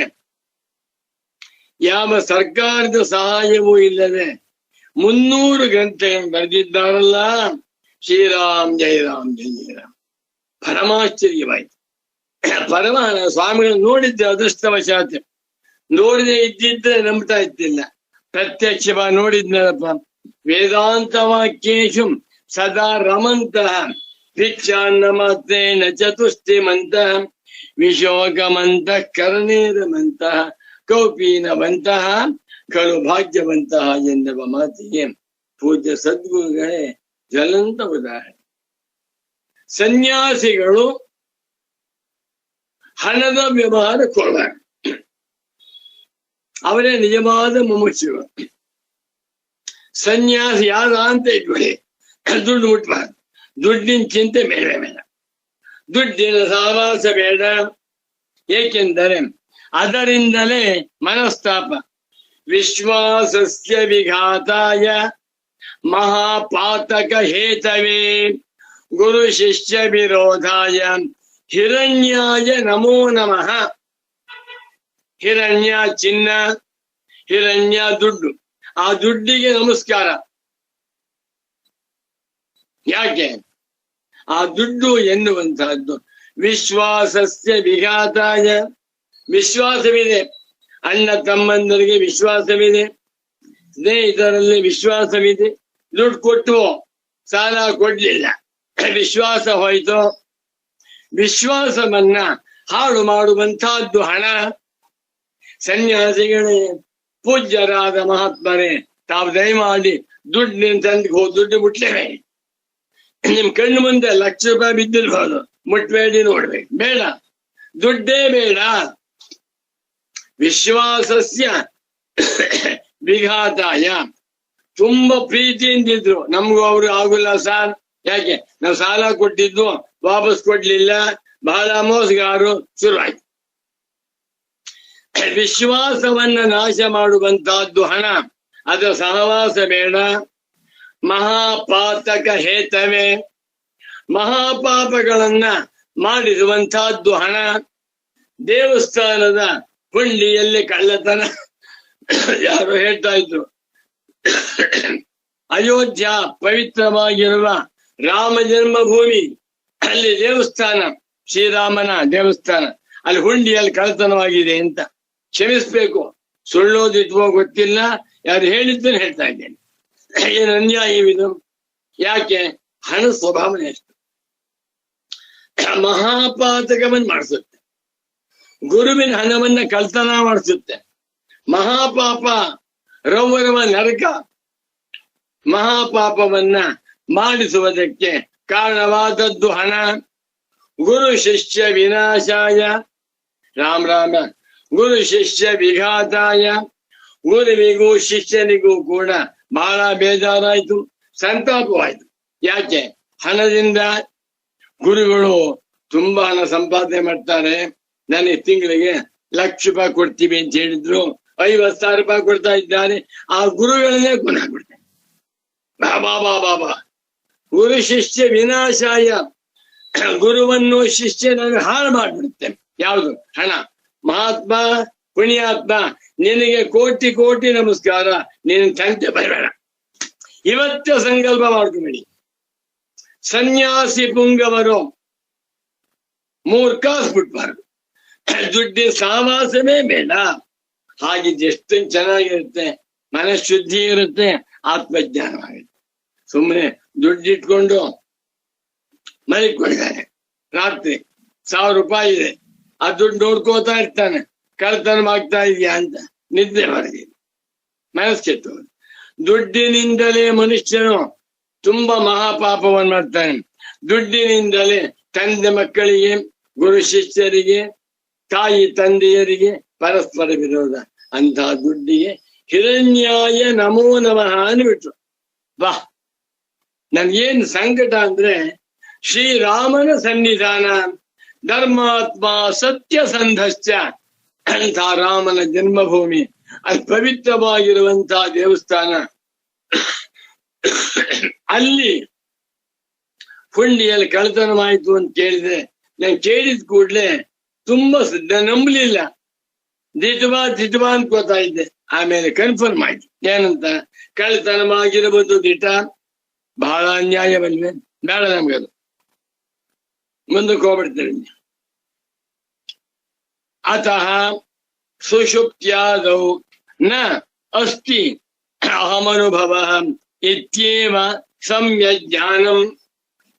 ಯಾವ ಸರ್ಕಾರದ ಸಹಾಯವೂ ಇಲ್ಲದೆ 300 ಗ್ರಂಥಗಳನ್ನು ಬರೆದಿದ್ದಾರಲ್ಲ. ಶ್ರೀರಾಮ್ ಜಯ ರಾಮ್ ಜಯ ಜಯರಾಮ್. ಪರಮಾಶ್ಚರ್ಯವಾಯ್ತು. ಸ್ವಾಮಿಗಳನ್ನು ನೋಡಿದ್ದೆ ಅದೃಷ್ಟವಶಾತ್. ನೋಡದೆ ಇದ್ದಿದ್ರೆ ನಂಬ್ತಾ ಇದ್ದಿಲ್ಲ. ಪ್ರತ್ಯಕ್ಷವಾಗಿ ನೋಡಿದ್ನಲ್ಲಪ್ಪ. ವೇದಾಂತ ವಾಕ್ಯೇಶು ಸದಾ ರಮಂತಹ ಭಿಕ್ಷಾನ್ನಮಾತ್ರೇಣ ಚತುಷ್ಟಿಮಂತಹ ವಿಶೋಕಮಂತಃ ಕರ್ಣೇರಮಂತಹ ಕೌಪೀನವಂತಹ ಖಲು ಭಾಗ್ಯವಂತಹ ಎನ್ನುವ ಮಾತಿಗೆ ಪೂಜ್ಯ ಸದ್ಗುರುಗಳೇ ಜ್ವಲಂತ ಉದಾಹರಣೆ. ಸನ್ಯಾಸಿಗಳು ಹಣದ ವ್ಯವಹಾರ ಕೊಡಬಾರ, ಅವರೇ ನಿಜವಾದ ಮುಮುಕ್ಷುಗಳು. ಸನ್ಯಾಸಿ ಯಾರ ಅಂತ ಇಟ್ಕೊಳ್ಳಿ, ದುಡ್ಡು ಮುಟ್ಬಾರ್ದು. ದುಡ್ಡಿನ ಚಿಂತೆ ಬೇಡ ಬೇಡ, ದುಡ್ಡಿನ ಸಹವಾಸ ಬೇಡ. ಏಕೆಂದರೆ ಅದರಿಂದಲೇ ಮನಸ್ತಾಪ. ವಿಶ್ವಾಸಸ್ಯ ವಿಘಾತಾಯ ಮಹಾಪಾತಕ ಹೇತವೇ ಗುರು ಶಿಷ್ಯ ವಿರೋಧಾಯ ಹಿರಣ್ಯಾಯ ನಮೋ ನಮಃ. ಹಿರಣ್ಯ ಚಿನ್ನ, ಹಿರಣ್ಯ ದುಡ್ಡು. ಆ ದುಡ್ಡಿಗೆ ನಮಸ್ಕಾರ. ಯಾಕೆ? ಆ ದುಡ್ಡು ಎನ್ನುವಂತಹದ್ದು ವಿಶ್ವಾಸಸ್ಯ ವಿಘಾತಾಯ. ವಿಶ್ವಾಸವಿದೆ, ಅಣ್ಣ ತಮ್ಮಂದರಿಗೆ ವಿಶ್ವಾಸವಿದೆ, ಸ್ನೇಹಿತರಲ್ಲಿ ವಿಶ್ವಾಸವಿದೆ. ದುಡ್ಡು ಕೊಟ್ಟು ಸಾಲ ಕೊಡ್ಲಿಲ್ಲ, ವಿಶ್ವಾಸ ಹೋಯ್ತು. ವಿಶ್ವಾಸವನ್ನ ಹಾಳು ಮಾಡುವಂತಹದ್ದು ಹಣ. ಸನ್ಯಾಸಿಗಳೇ, ಪೂಜ್ಯರಾದ ಮಹಾತ್ಮರೇ, ತಾವು ದಯಮಾಡಿ ದುಡ್ಡು ದುಡ್ಡು ಮುಟ್ಲೇವೆ. ನಿಮ್ ಕಣ್ಣು ಮುಂದೆ ₹1,00,000 ಬಿದ್ದಿರ್ಬೋದು, ಮುಟ್ಬೇಡಿ, ನೋಡ್ಬೇಕು, ಬೇಡ, ದುಡ್ಡೇ ಬೇಡ. ವಿಶ್ವಾಸಸ್ಯ ವಿಘಾತಾಯ. ತುಂಬಾ ಪ್ರೀತಿಯಿಂದಿದ್ರು, ನಮ್ಗೂ ಅವ್ರು ಆಗುಲ್ಲ ಸಾರ್, ಯಾಕೆ ನಾವು ಸಾಲ ಕೊಟ್ಟಿದ್ದು ವಾಪಸ್ ಕೊಡ್ಲಿಲ್ಲ, ಬಹಳ ಮೋಸಗಾರು, ಶುರುವಾಯ್ತು. ವಿಶ್ವಾಸವನ್ನ ನಾಶ ಮಾಡುವಂತಹದ್ದು ಹಣ, ಅದರ ಸಹವಾಸ ಬೇಡ. ಮಹಾಪಾತಕ ಹೇತವೇ, ಮಹಾಪಾಪಗಳನ್ನ ಮಾಡಿರುವಂತಹದ್ದು ಹಣ. ದೇವಸ್ಥಾನದ ಹುಂಡಿಯಲ್ಲಿ ಕಳ್ಳತನ. ಯಾರು ಹೇಳ್ತಾ ಇದ್ರು, ಅಯೋಧ್ಯ ಪವಿತ್ರವಾಗಿರುವ ರಾಮ ಜನ್ಮಭೂಮಿ, ಅಲ್ಲಿ ದೇವಸ್ಥಾನ, ಶ್ರೀರಾಮನ ದೇವಸ್ಥಾನ, ಅಲ್ಲಿ ಹುಂಡಿಯಲ್ಲಿ ಕಳ್ಳತನವಾಗಿದೆ ಅಂತ. ಕ್ಷಮಿಸ್ಬೇಕು, ಸುಳ್ಳೋದಿಟ್ವೋ ಗೊತ್ತಿಲ್ಲ, ಯಾರು ಹೇಳಿದ್ದನ್ನು ಹೇಳ್ತಾ ಇದ್ದೇನೆ. ಏನು ಅನ್ಯಾಯವಿದು? ಯಾಕೆ? ಹಣ ಸ್ವಭಾವನೆ ಅಷ್ಟು ಮಹಾಪಾತಕವನ್ನು ಮಾಡಿಸುತ್ತೆ. ಗುರುವಿನ ಹಣವನ್ನ ಕಳ್ತನ ಮಾಡಿಸುತ್ತೆ. ಮಹಾಪಾಪ, ರೌರವ ನರಕ. ಮಹಾಪಾಪವನ್ನ ಮಾಡಿಸುವುದಕ್ಕೆ ಕಾರಣವಾದದ್ದು ಹಣ. ಗುರು ಶಿಷ್ಯ ವಿನಾಶಾಯ, ರಾಮ ಗುರು ಶಿಷ್ಯ ವಿಘಾತಾಯ. ಗುರುವಿಗೂ ಶಿಷ್ಯನಿಗೂ ಕೂಡ ಬಹಳ ಬೇಜಾರಾಯ್ತು, ಸಂತಾಪವಾಯ್ತು. ಯಾಕೆ? ಹಣದಿಂದ. ಗುರುಗಳು ತುಂಬಾ ಹಣ ಸಂಪಾದನೆ ಮಾಡ್ತಾರೆ. ನನಗೆ ತಿಂಗಳಿಗೆ ₹1,00,000 ಕೊಡ್ತೀವಿ ಅಂತ ಹೇಳಿದ್ರು, ₹50,000 ಕೊಡ್ತಾ ಇದ್ದಾರೆ. ಆ ಗುರುಗಳನ್ನೇ ಕೊನಾಗ್ಬಿಡ್ತಾರೆ. ಬಾಬಾ ಗುರು ಶಿಷ್ಯ ವಿನಾಶಾಯ. ಗುರುವನ್ನು ಶಿಷ್ಯನನ್ನು ಹಾಳು ಮಾಡ್ಬಿಡುತ್ತೆ. ಯಾವುದು? ಹಣ. ಮಹಾತ್ಮ, ಪುಣ್ಯಾತ್ಮ, ನಿನಗೆ ಕೋಟಿ ಕೋಟಿ ನಮಸ್ಕಾರ, ನಿನ್ನ ತಂಟೆ ಬರಬೇಡ. ಇವತ್ತೇ ಸಂಕಲ್ಪ ಮಾಡ್ಕೊಂಬಿಡಿ. ಸನ್ಯಾಸಿ ಪುಂಗವರು ಮೂರ್ಖಾಸ್ ಬಿಟ್ಬಾರ್ದು. ದುಡ್ಡಿನ ಸಹವಾಸವೇ ಬೇಡ. ಹಾಗಿದ್ದೆಷ್ಟು ಚೆನ್ನಾಗಿರುತ್ತೆ, ಮನಃಶುದ್ಧಿ ಇರುತ್ತೆ, ಆತ್ಮಜ್ಞಾನವಾಗುತ್ತೆ. ಸುಮ್ಮನೆ ದುಡ್ಡಿಟ್ಕೊಂಡು ಮಲಿಕೊಂಡಿದ್ದಾನೆ, ರಾತ್ರಿ ₹1,000 ಇದೆ, ಆ ದುಡ್ಡು ನೋಡ್ಕೋತಾ ಇರ್ತಾನೆ, ಕಳ್ತನವಾಗ್ತಾ ಇದೆಯಾ ಅಂತ ನಿದ್ದೆ ಬರದಿದೆ, ಮನಸ್ಸು ಕೆಟ್ಟು. ದುಡ್ಡಿನಿಂದಲೇ ಮನುಷ್ಯನು ತುಂಬಾ ಮಹಾಪಾಪವನ್ನು ಮಾಡ್ತಾನೆ. ದುಡ್ಡಿನಿಂದಲೇ ತಂದೆ ಮಕ್ಕಳಿಗೆ, ಗುರು ಶಿಷ್ಯರಿಗೆ, ತಾಯಿ ತಂದೆಯರಿಗೆ ಪರಸ್ಪರ ವಿರೋಧ. ಅಂತಹ ದುಡ್ಡಿಗೆ ಹಿರಣ್ಯಾಯ ನಮೋ ನಮಃ ಅಂದ್ಬಿಟ್ರು. ಬಾ, ನನ್ಗೇನ್ ಸಂಕಟ ಅಂದ್ರೆ, ಶ್ರೀರಾಮನ ಸನ್ನಿಧಾನ, ಧರ್ಮಾತ್ಮ ಸತ್ಯಸಂಧಶ್ಚ ಅಂತ ರಾಮನ ಜನ್ಮಭೂಮಿ, ಅಲ್ಲಿ ಪವಿತ್ರವಾಗಿರುವಂತಹ ದೇವಸ್ಥಾನ, ಅಲ್ಲಿ ಹುಂಡಿಯಲ್ಲಿ ಕಳ್ಳತನವಾಯ್ತು ಅಂತ ಕೇಳಿದೆ. ನಾನು ಕೇಳಿದ ಕೂಡ್ಲೆ ತುಂಬಾ ನಂಬಲಿಲ್ಲ, ದಿಟ್ವಾ ಅನ್ಕೋತಾ ಇದ್ದೆ. ಆಮೇಲೆ ಕನ್ಫರ್ಮ್ ಆಯ್ತು. ಏನಂತ? ಕಳ್ಳತನವಾಗಿರಬಹುದು ದಿಟ. ಬಹಳ ಅನ್ಯಾಯವಲ್ವೇ? ಬೇಡ ನಮ್ಗದು. ಮುಂದಕ್ಕೆ ಹೋಗ್ಬಿಡ್ತೇವೆ. ಅತಃ ಸುಷುಪ್ತ್ಯಾದೌ ನ ಅಸ್ತಿ ಅಹಮನುಭವ ಇತ್ಯೇವ ಸಂಯಜ್ಞಾನಂ.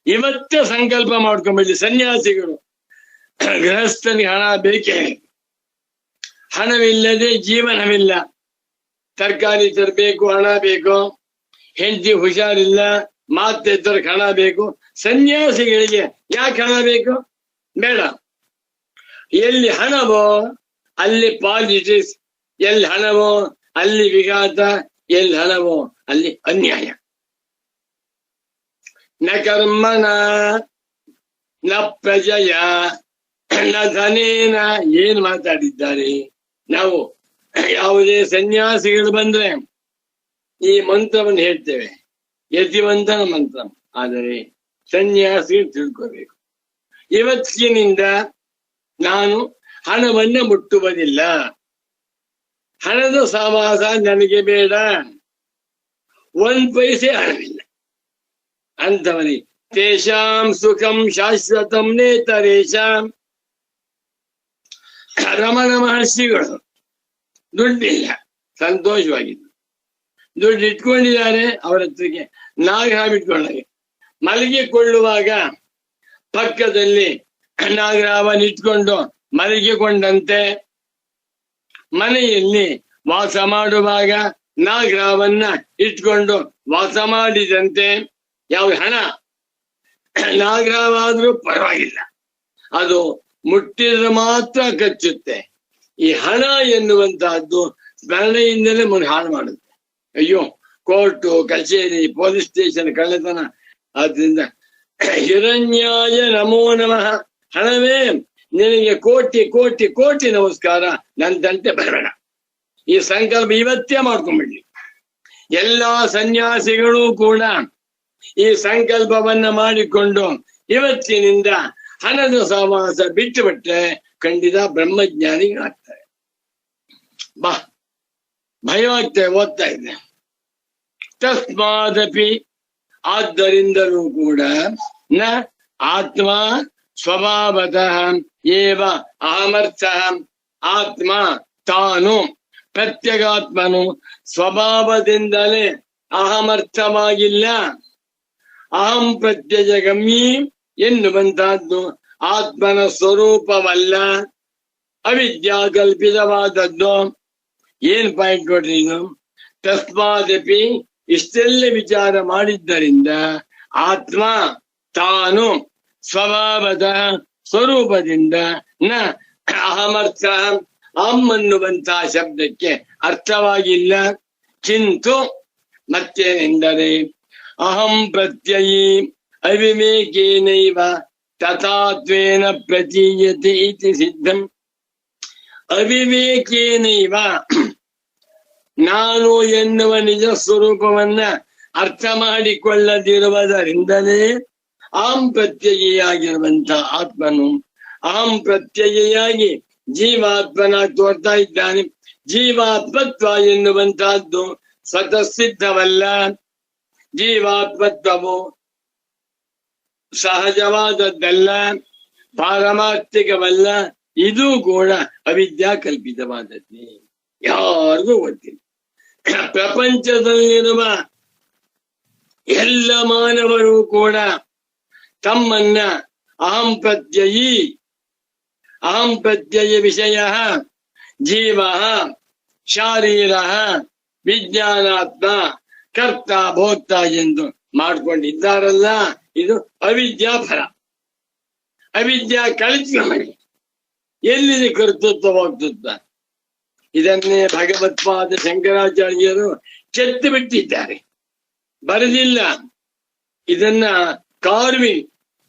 ಇವತ್ತೇ ಸಂಕಲ್ಪ ಮಾಡ್ಕೊಂಡ್ಬಿಡಿ ಸನ್ಯಾಸಿಗಳು. ಗೃಹಸ್ಥನಿಗೆ ಹಣ ಬೇಕೇ, ಹಣವಿಲ್ಲದೆ ಜೀವನವಿಲ್ಲ. ತರಕಾರಿ ತರಬೇಕು, ಹಣ ಬೇಕು. ಹೆಂಡತಿ ಹುಷಾರಿಲ್ಲ, ಮಾತೆತ್ತರಕ್ಕೆ ಹಣ ಬೇಕು. ಸನ್ಯಾಸಿಗಳಿಗೆ ಯಾಕೆ ಹಣ ಬೇಕು? ಬೇಡ. ಎಲ್ಲಿ ಹಣವೋ ಅಲ್ಲಿ ಪಾಲಿಟಿಕ್ಸ್, ಎಲ್ಲಿ ಹಣವೋ ಅಲ್ಲಿ ವಿಘಾತ, ಎಲ್ಲಿ ಹಣವೋ ಅಲ್ಲಿ ಅನ್ಯಾಯ. ನ ಕರ್ಮಣ ನ ಪ್ರಜಯ ನ ಧನೇನ. ಏನ್ ಮಾತಾಡಿದ್ದಾರೆ? ನಾವು ಯಾವುದೇ ಸನ್ಯಾಸಿಗಳು ಬಂದ್ರೆ ಈ ಮಂತ್ರವನ್ನು ಹೇಳ್ತೇವೆ, ಯತಿವಂತನ ಮಂತ್ರ. ಆದರೆ ಸನ್ಯಾಸಿಗಳು ತಿಳ್ಕೋಬೇಕು, ಇವತ್ತಿನಿಂದ ನಾನು ಹಣವನ್ನ ಮುಟ್ಟುವುದಿಲ್ಲ, ಹಣದ ಸಹವಾಸ ನನಗೆ ಬೇಡ, 1 ಪೈಸೆ ಹಣವಿಲ್ಲ ಅಂತವನಿಗೆ. ತೇಷಾಂ ಸುಖಂ ಶಾಶ್ವತಂ ನೇತರೇಷಾಂ. ರಮಣ ಮಹರ್ಷಿಗಳು ದುಡ್ಡಿಲ್ಲ, ಸಂತೋಷವಾಗಿದ್ದು, ದುಡ್ಡು ಇಟ್ಕೊಂಡಿದ್ದಾರೆ. ಅವರ ಹತ್ರಕ್ಕೆ ನಾಗರಾಮ ಇಟ್ಕೊಂಡಾಗೆ ಮಲಗಿಕೊಳ್ಳುವಾಗ ಪಕ್ಕದಲ್ಲಿ ನಾಗರಾಮನ್ ಇಟ್ಕೊಂಡು ಮಲಗಿಕೊಂಡಂತೆ, ಮನೆಯಲ್ಲಿ ವಾಸ ಮಾಡುವಾಗ ನಾಗರವನ್ನ ಇಟ್ಕೊಂಡು ವಾಸ ಮಾಡಿದಂತೆ. ಯಾವ ಹಣ ನಾಗರವಾದ್ರೂ ಪರವಾಗಿಲ್ಲ, ಅದು ಮುಟ್ಟಿದ್ರೆ ಮಾತ್ರ ಕಚ್ಚುತ್ತೆ. ಈ ಹಣ ಎನ್ನುವಂತಹದ್ದು ಸ್ಮರಣೆಯಿಂದಲೇ ಹಾಳು ಮಾಡುತ್ತೆ. ಅಯ್ಯೋ, ಕೋರ್ಟು, ಕಚೇರಿ, ಪೊಲೀಸ್ ಸ್ಟೇಷನ್, ಕಳ್ಳತನ. ಆದ್ರಿಂದ ಹಿರಣ್ಯಾಯ ನಮೋ ನಮಃ. ಹಣವೇ ನಿನಗೆ ಕೋಟಿ ಕೋಟಿ ಕೋಟಿ ನಮಸ್ಕಾರ, ನನ್ನ ತಂಟೆ ಬರಬೇಡ. ಈ ಸಂಕಲ್ಪ ಇವತ್ತೇ ಮಾಡ್ಕೊಂಡ್ಬಿಡ್ಲಿ. ಎಲ್ಲಾ ಸನ್ಯಾಸಿಗಳು ಕೂಡ ಈ ಸಂಕಲ್ಪವನ್ನ ಮಾಡಿಕೊಂಡು ಇವತ್ತಿನಿಂದ ಹಣದ ಸಹವಾಸ ಬಿಟ್ಟು ಬಿಟ್ರೆ ಖಂಡಿತ ಬ್ರಹ್ಮಜ್ಞಾನಿಗಳಾಗ್ತಾರೆ. ಭಯವಾಗ್ತದೆ, ಓದ್ತಾ ಇದೆ. ತಸ್ಮಾದಪಿ, ಆದ್ದರಿಂದಲೂ ಕೂಡ ನ ಆತ್ಮ ಸ್ವಭಾವತಃ ಏವ ಅಹಮರ್ಥಃ. ಆತ್ಮ ತಾನು, ಪ್ರತ್ಯಗಾತ್ಮನು ಸ್ವಭಾವದಿಂದಲೇ ಅಹಮರ್ಥವಾಗಿಲ್ಲ. ಅಹಂ ಪ್ರತ್ಯಯ ಗಮ್ಯ ಎನ್ನುವಂತಹದ್ದು ಆತ್ಮನ ಸ್ವರೂಪವಲ್ಲ, ಅವಿದ್ಯಾ ಕಲ್ಪಿತವಾದದ್ದು. ಏನ್ ಪಾಯಿಂಟ್ ಕೊಡ್ರಿ ನೀನು? ತಸ್ಮಾದಪಿ, ಇಷ್ಟೆಲ್ಲ ವಿಚಾರ ಮಾಡಿದ್ದರಿಂದ ಆತ್ಮ ತಾನು ಸ್ವಭಾವದ ಸ್ವರೂಪದಿಂದ ನ ಅಹಮರ್ಥ, ಅಹಂ ಅನ್ನುವಂತಹ ಶಬ್ದಕ್ಕೆ ಅರ್ಥವಾಗಿಲ್ಲ. ಕಿಂತು ಮತ್ತೇನೆಂದರೆ ಅಹಂ ಪ್ರತ್ಯಯಿ ಅವಿವೇಕೇನೈವ ತಥಾತ್ವೇನ ಪ್ರತೀಯತೆ ಇತಿ ಸಿದ್ಧಂ. ಅವಿವೇಕೇನೈವ, ನಾನು ಎನ್ನುವ ನಿಜ ಸ್ವರೂಪವನ್ನ ಅರ್ಥ ಮಾಡಿಕೊಳ್ಳದಿರುವುದರಿಂದಲೇ ಅಹಂ ಪ್ರತ್ಯಯಿಯಾಗಿರುವಂತಹ ಆತ್ಮನು ಅಹಂ ಪ್ರತ್ಯಯಿಯಾಗಿ ಜೀವಾತ್ಮನಾಗಿ ತೋರ್ತಾ ಇದ್ದಾನೆ. ಜೀವಾತ್ಮತ್ವ ಎನ್ನುವಂತಹದ್ದು ಸ್ವತಃಸಿದ್ಧವಲ್ಲ. ಜೀವಾತ್ಮತ್ವವು ಸಹಜವಾದದ್ದಲ್ಲ, ಪಾರಮಾರ್ಥಿಕವಲ್ಲ. ಇದು ಕೂಡ ಅವಿದ್ಯಾ ಕಲ್ಪಿತವಾದದ್ದೇ, ಯಾರಿಗೂ ಗೊತ್ತಿಲ್ಲ. ಪ್ರಪಂಚದಲ್ಲಿರುವ ಎಲ್ಲ ಮಾನವರು ಕೂಡ ತಮ್ಮನ್ನ ಅಹಂ ಪ್ರತ್ಯಯ ವಿಷಯ ಜೀವ ಶಾರೀರ ವಿಜ್ಞಾನಾತ್ಮ ಕರ್ತ ಭೋಕ್ತ ಎಂದು ಮಾಡ್ಕೊಂಡಿದ್ದಾರಲ್ಲ, ಇದು ಅವಿದ್ಯಾ ಫಲ. ಅವಿದ್ಯಾ ಕಳಿಸ್ಕೊಂಡಿ ಎಲ್ಲಿದೆ ಕರ್ತೃತ್ವ ಭೋಕ್ತೃತ್ವ? ಇದನ್ನೇ ಭಗವತ್ಪಾದ ಶಂಕರಾಚಾರ್ಯರು ಕೆತ್ತು ಬಿಟ್ಟಿದ್ದಾರೆ, ಬರೆದಿಲ್ಲ. ಇದನ್ನ ಕಾರ್ವಿ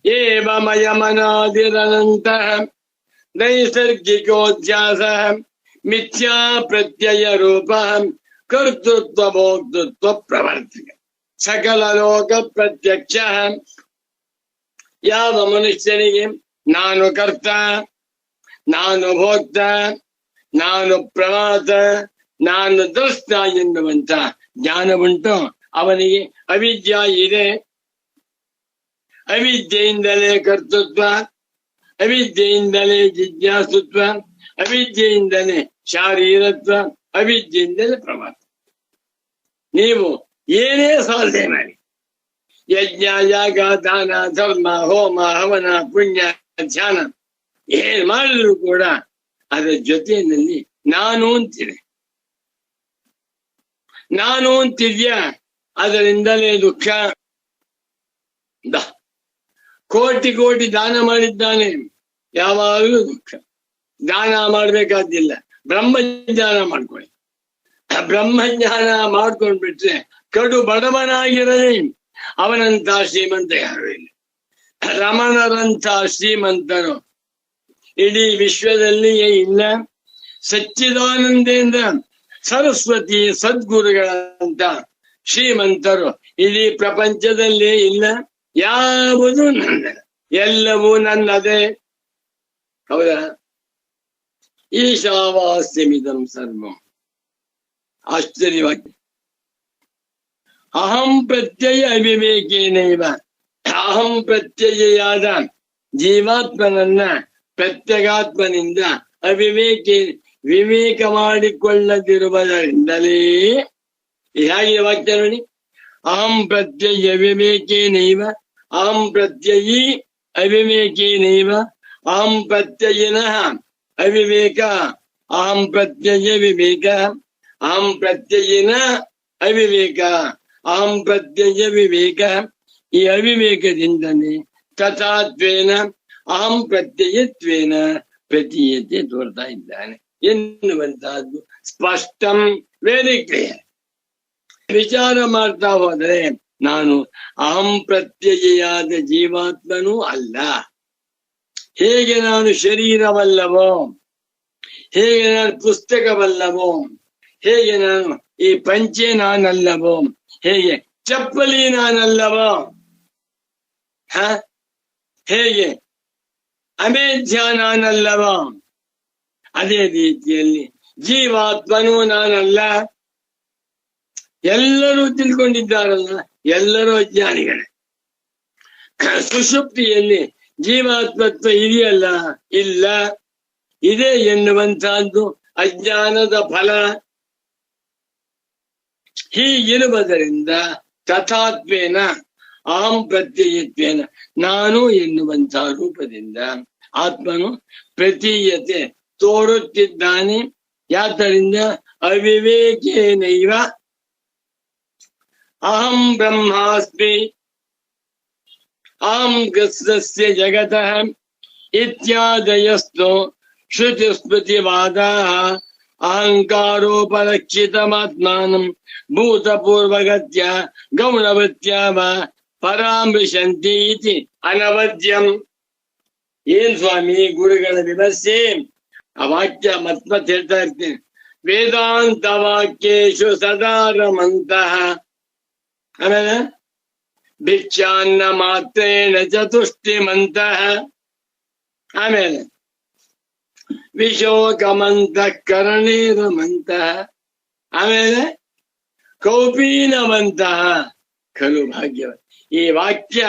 ಏವಮಯಮನಾದಿರನಂತ ನೈಸರ್ಗಿಕೋಧ್ಯಾಸ ಮಿಥ್ಯಾ ಪ್ರತ್ಯಯ ರೂಪ ಕರ್ತೃತ್ವ ಭೋಕ್ತೃತ್ವ ಪ್ರವರ್ತಕ ಸಕಲ ಲೋಕ ಪ್ರತ್ಯಕ್ಷ. ಯಾವ ಮನುಷ್ಯನಿಗೆ ನಾನು ಕರ್ತ, ನಾನು ಭೋಕ್ತ, ನಾನು ಪ್ರಮಾತ, ನಾನು ದ್ರಷ್ಟ ಎನ್ನುವಂತ ಜ್ಞಾನ ಉಂಟು, ಅವನಿಗೆ ಅವಿದ್ಯಾ ಇದೆ. ಅವಿದ್ಯೆಯಿಂದಲೇ ಕರ್ತೃತ್ವ, ಅವಿದ್ಯೆಯಿಂದಲೇ ಜಿಜ್ಞಾಸುತ್ವ, ಅವಿದ್ಯೆಯಿಂದಲೇ ಶಾರೀರತ್ವ, ಅವಿದ್ಯೆಯಿಂದಲೇ ಪ್ರಮಾತ. ನೀವು ಏನೇ ಸಾಧನೆ ಮಾಡಿ, ಯಜ್ಞ ಯಾಗ ದಾನ ಧರ್ಮ ಹೋಮ ಹವನ ಪುಣ್ಯ ಧ್ಯಾನ ಏನ್ ಮಾಡಿದ್ರು ಕೂಡ ಅದರ ಜೊತೆಯಲ್ಲಿ ನಾನು ಅಂತಿದೆ. ನಾನು ಅಂತಿದ್ಯಾ, ಅದರಿಂದಲೇ ದುಃಖ. ಕೋಟಿ ಕೋಟಿ ದಾನ ಮಾಡಿದ್ದಾನೆ, ಯಾವಾಗಲೂ ದುಃಖ. ದಾನ ಮಾಡ್ಬೇಕಾದಿಲ್ಲ, ಬ್ರಹ್ಮಜ್ಞಾನ ಮಾಡ್ಕೊಳ್ಳಿ. ಬ್ರಹ್ಮಜ್ಞಾನ ಮಾಡ್ಕೊಂಡ್ಬಿಟ್ರೆ ಕಡು ಬಡವನಾಗಿರಲಿ, ಅವನಂತ ಶ್ರೀಮಂತ ಯಾರು ಇಲ್ಲ. ರಮಣರಂತ ಶ್ರೀಮಂತರು ಇಡೀ ವಿಶ್ವದಲ್ಲಿಯೇ ಇಲ್ಲ. ಸಚ್ಚಿದಾನಂದೇಂದ್ರ ಸರಸ್ವತಿ ಸದ್ಗುರುಗಳಂತ ಶ್ರೀಮಂತರು ಇಡೀ ಪ್ರಪಂಚದಲ್ಲೇ ಇಲ್ಲ. ಯಾವುದು ನನ್ನ, ಎಲ್ಲವೂ ನನ್ನದೇ. ಹೌದಾ? ಈಶಾವಾಸ್ಯಮಿದಂ ಸರ್ವಂ. ಆಶ್ಚರ್ಯವಾಗಿ ಅಹಂ ಪ್ರತ್ಯಯ ಅವಿವೇಕೇನೈವ, ಅಹಂ ಪ್ರತ್ಯಯಾದ ಜೀವಾತ್ಮನನ್ನ ಪ್ರತ್ಯಗಾತ್ಮನಿಂದ ವಿವೇಕ ಮಾಡಿಕೊಳ್ಳದಿರುವುದರಿಂದಲೇ. ಹೇಗೆ ವಾಕ್ಯ ನೋಡಿ, ಅಹಂ ಪ್ರತ್ಯಯ ಅವಿವೇಕೇನೈವ, ಅಹಂ ಪ್ರತ್ಯಯಿ ಅವಿವೇಕೇನೈವ, ಅಹಂ ಪ್ರತ್ಯಯಿನಃ ಅವಿವೇಕ, ಅಹಂ ಪ್ರತ್ಯಯ ವಿವೇಕ, ಅಹಂ ಪ್ರತ್ಯಯಿನ ಅವಿವೇಕ, ಅಹಂ ಪ್ರತ್ಯಯ ವಿವೇಕ. ಈ ಅವಿವೇಕದಿಂದನೇ ತಥಾತ್ವೇನ ಅಹಂ ಪ್ರತ್ಯಯತ್ವೇನ ಪ್ರತೀಯತೆ ತೋರ್ತಾ ಇದ್ದಾನೆ ಎನ್ನುವಂತಹದ್ದು ಸ್ಪಷ್ಟಂ, ವೆರಿ ಕ್ಲಿಯರ್. ವಿಚಾರ ಮಾಡ್ತಾ ಹೋದರೆ ನಾನು ಅಹಂ ಪ್ರತ್ಯಯಿಯಾದ ಜೀವಾತ್ಮನೂ ಅಲ್ಲ. ಹೇಗೆ ನಾನು ಶರೀರವಲ್ಲವೋ, ಹೇಗೆ ನಾನು ಪುಸ್ತಕವಲ್ಲವೋ, ಹೇಗೆ ನಾನು ಈ ಪಂಚೆ ನಾನಲ್ಲವೋ, ಹೇಗೆ ಚಪ್ಪಲಿ ನಾನಲ್ಲವೋ, ಹೇಗೆ ಅಮೇಧ್ಯ ನಾನಲ್ಲವೋ, ಅದೇ ರೀತಿಯಲ್ಲಿ ಜೀವಾತ್ಮನೂ ನಾನಲ್ಲ. ಎಲ್ಲರೂ ತಿಳ್ಕೊಂಡಿದ್ದಾರಲ್ಲ, ಎಲ್ಲರೂ ಅಜ್ಞಾನಿಗಳೇ. ಸುಷುಪ್ತಿಯಲ್ಲಿ ಜೀವಾತ್ಮತ್ವ ಇದೆಯಲ್ಲ, ಇಲ್ಲ, ಇದೆ ಎನ್ನುವಂತಹದ್ದು ಅಜ್ಞಾನದ ಫಲ. ಹೀಗಿರುವುದರಿಂದ ತಥಾತ್ವೇನ ಅಹಂ ಪ್ರತ್ಯಯತ್ವೇನ ನಾನು ಎನ್ನುವಂತಹ ರೂಪದಿಂದ ಆತ್ಮನು ಪ್ರತೀಯತೆ ತೋರುತ್ತಿದ್ದಾನೆ. ಯಾತರಿಂದ ಅವಿವೇಕೇನೈವ ಅಹಂ ಬ್ರಹ್ಮಾಸ್ಮಿ ಅಹಂ ಗಸ್ಯ ಜಗತಃ ಇತ್ಯಾದಯಸ್ತು ಶ್ರುತಿ ಸ್ಮೃತಿವಾದಾಃ ಅಹಂಕಾರೋಪಲಕ್ಷಿತಮಾತ್ಮಾನಂ ಭೂತಪೂರ್ವಗತ್ಯ ಗೌಣವತ್ಯ ವಾ ಪರಾಮೃಶಂತಿ ಇತಿ ಅನವದ್ಯಂ. ಏನ್ ಸ್ವಾಮಿ ಗುರುಗಳ ವಿಮರ್ಶೆ? ಆ ವಾಕ್ಯ ಮತ್ಮತ್ ಹೇಳ್ತಾ ಇರ್ತೀನಿ. ವೇದಾಂತ ವಾಕ್ಯೇಶು ಸದಾ ರಮಂತಃ. ಆಮೇಲೆ ಭಿಕ್ಷಾನ್ನ ಮಾತ್ರೇಣ ಚತುಷ್ಟಿಮಂತಃ. ಆಮೇಲೆ ವಿಶೋಕಮಂತಃ ಕರಣೇ ರಮಂತಃ. ಆಮೇಲೆ ಕೌಪೀನವಂತಹ ಖಲು ಭಾಗ್ಯವ. ಈ ವಾಕ್ಯ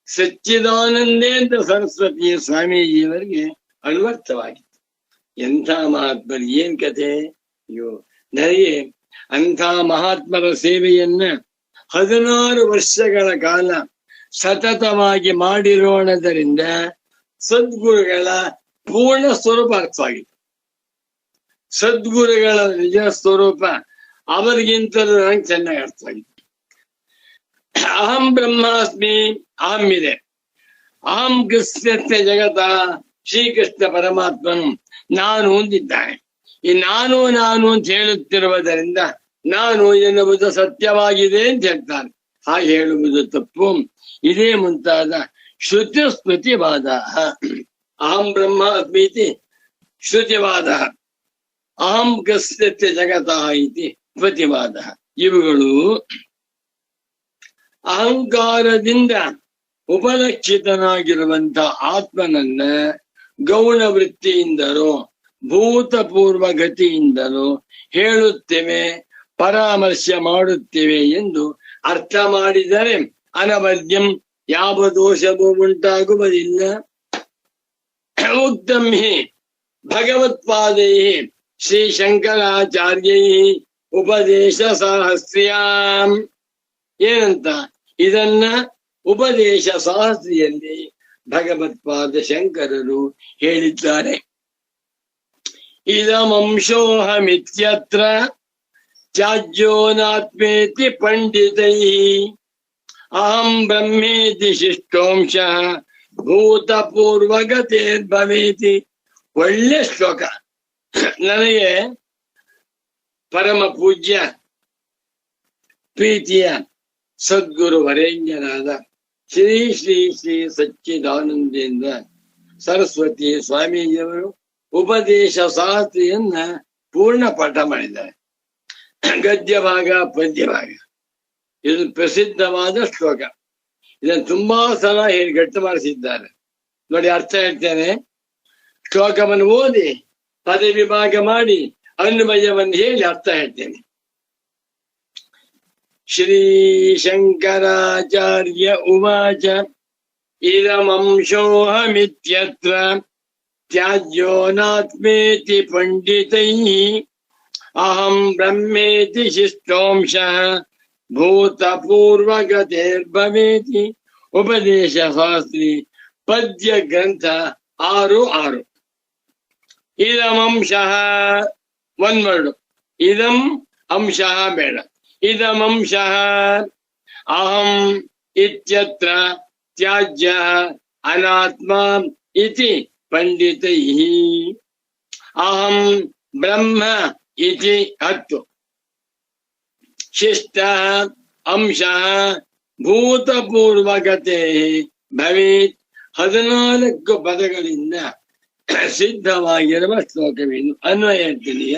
ಸಚ್ಚಿದಾನಂದೇಂದ್ರ ಸರಸ್ವತಿ ಸ್ವಾಮೀಜಿಯವರಿಗೆ ಅನ್ವರ್ಥವಾಗಿತ್ತು. ಎಂಥ ಮಹಾತ್ಮರು, ಏನ್ ಕಥೆ! ಅಯ್ಯೋ, ನನಗೆ ಅಂಥ ಮಹಾತ್ಮರ ಸೇವೆಯನ್ನ 16 ವರ್ಷಗಳ ಕಾಲ ಸತತವಾಗಿ ಮಾಡಿರೋಣದರಿಂದ ಸದ್ಗುರುಗಳ ಪೂರ್ಣ ಸ್ವರೂಪ ಅರ್ಥವಾಗಿದೆ. ಸದ್ಗುರುಗಳ ನಿಜ ಸ್ವರೂಪ ಅವರಿಗಿಂತಲೂ ನನಗೆ ಚೆನ್ನಾಗಿ ಅರ್ಥವಾಗಿದೆ. ಅಹಂ ಬ್ರಹ್ಮಾಸ್ಮಿ, ಅಹಂ ಇದೆ. ಅಹಂ ಕೃಷ್ಣಸ್ಯ ಜಗತ, ಶ್ರೀಕೃಷ್ಣ ಪರಮಾತ್ಮನು ನಾನು ಹೊಂದಿದ್ದಾನೆ. ಈ ನಾನು ನಾನು ಅಂತ ಹೇಳುತ್ತಿರುವುದರಿಂದ ನಾನು ಎನ್ನುವುದು ಸತ್ಯವಾಗಿದೆ ಅಂತ ಹೇಳ್ತಾನೆ. ಹಾಗೆ ಹೇಳುವುದು ತಪ್ಪು. ಇದೇ ಮುಂತಾದ ಶ್ರುತಿ ಸ್ಮೃತಿವಾದ. ಅಹಂ ಬ್ರಹ್ಮಾಸ್ಮಿ ಇತಿ ಶ್ರುತಿವಾದ, ಅಹಂ ಕಸ್ಯತ್ಯ ಜಗತಃ ಇತಿ ಸ್ಮೃತಿವಾದ. ಇವುಗಳು ಅಹಂಕಾರದಿಂದ ಉಪಲಕ್ಷಿತನಾಗಿರುವಂತ ಆತ್ಮನನ್ನ ಗೌಣ ವೃತ್ತಿಯಿಂದಲೋ ಭೂತಪೂರ್ವ ಗತಿಯಿಂದಲೋ ಹೇಳುತ್ತೇವೆ, ಪರಾಮರ್ಶೆ ಮಾಡುತ್ತೇವೆ ಎಂದು ಅರ್ಥ ಮಾಡಿದರೆ ಅನವದ್ಯಂ, ಯಾವ ದೋಷವೂ ಉಂಟಾಗುವುದಿಲ್ಲ. ಉಕ್ತಂ ಹಿ ಭಗವತ್ಪಾದೈ ಶ್ರೀ ಶಂಕರಾಚಾರ್ಯೈ ಉಪದೇಶ ಸಾಹಸ್ರ್ಯಾಂ. ಏನಂತ? ಇದನ್ನ ಉಪದೇಶ ಸಾಹಸ್ರಿಯಲ್ಲಿ ಭಗವತ್ಪಾದ ಶಂಕರರು ಹೇಳಿದ್ದಾರೆ. ಇದಮಂಶೋಹಮಿತ್ಯತ್ರ ತ್ಯಾಜ್ಯೋ ನಾತ್ಮೇತಿ ಪಂಡಿತೈ ಅಹಂ ಬ್ರಹ್ಮೇತಿ ಶಿಷ್ಟೋಂಶಃ ಭೂತಪೂರ್ವಗತೇರ್ಭವೇತಿ. ಒಳ್ಳೆ ಶ್ಲೋಕ. ನನಗೆ ಪರಮ ಪೂಜ್ಯ ಪ್ರೀತಿಯ ಸದ್ಗುರು ವರೇಣ್ಯರಾದ ಶ್ರೀ ಶ್ರೀ ಶ್ರೀ ಸಚ್ಚಿದಾನಂದೇಂದ್ರ ಸರಸ್ವತಿ ಸ್ವಾಮೀಜಿಯವರು ಉಪದೇಶ ಸಾಹಸ್ರಿಯನ್ನ ಪೂರ್ಣ ಪಾಠ ಮಾಡಿದ್ದಾರೆ. ಗದ್ಯ ಭಾಗ, ಪದ್ಯ ಭಾಗ. ಇದು ಪ್ರಸಿದ್ಧವಾದ ಶ್ಲೋಕ. ಇದನ್ನು ತುಂಬಾ ಸಲ ಹೇಳಿ ಗಟ್ಟು ಮಾಡಿಸಿದ್ದಾರೆ. ನೋಡಿ, ಅರ್ಥ ಹೇಳ್ತೇನೆ. ಶ್ಲೋಕವನ್ನು ಓದಿ ಪದ ವಿಭಾಗ ಮಾಡಿ ಅನ್ವಯವನ್ನು ಹೇಳಿ ಅರ್ಥ ಹೇಳ್ತೇನೆ. ಶ್ರೀ ಶಂಕರಾಚಾರ್ಯ ಉವಾಚ ಇದಮಂಶೋಹಮಿತ್ಯತ್ರ ತ್ಯಾಜ್ಯೋ ನಾತ್ಮೇತಿ ಪಂಡಿತೈಃ ಅಹಂ ಬ್ರಹ್ಮೇತಿ ಶಿಷ್ಟೋಂಶಃ ಭೂತಪೂರ್ವಗತೇರ್ಭವೇತಿ. ಉಪದೇಶ ಶಾಸ್ತ್ರಿ ಪದ್ಯ ಗ್ರಂಥ 6:6. ಇದಮಂಶಃ ಒಂದ್ ವರ್ಡು. ಇದಂ ಅಂಶಃ ಬೇಡ. ಇದಮಂಶಃ ಅಹಂ ಇತ್ಯತ್ರ ತ್ಯಾಜ್ಯ ಅನಾತ್ಮ ಇತಿ ಪಂಡಿತೈಃ. ಅಹಂ ಬ್ರಹ್ಮ ಇತಿ 10. ಶಿಷ್ಟಃ ಅಂಶಃ ಭೂತಪೂರ್ವಗತೆ ಭವೇತ್. 14 ಪದಗಳಿಂದ ಸಿದ್ಧವಾಗಿರುವ ಶ್ಲೋಕವೇನು? ಅನ್ವಯ ಹೇಳ್ತೀನಿಯ.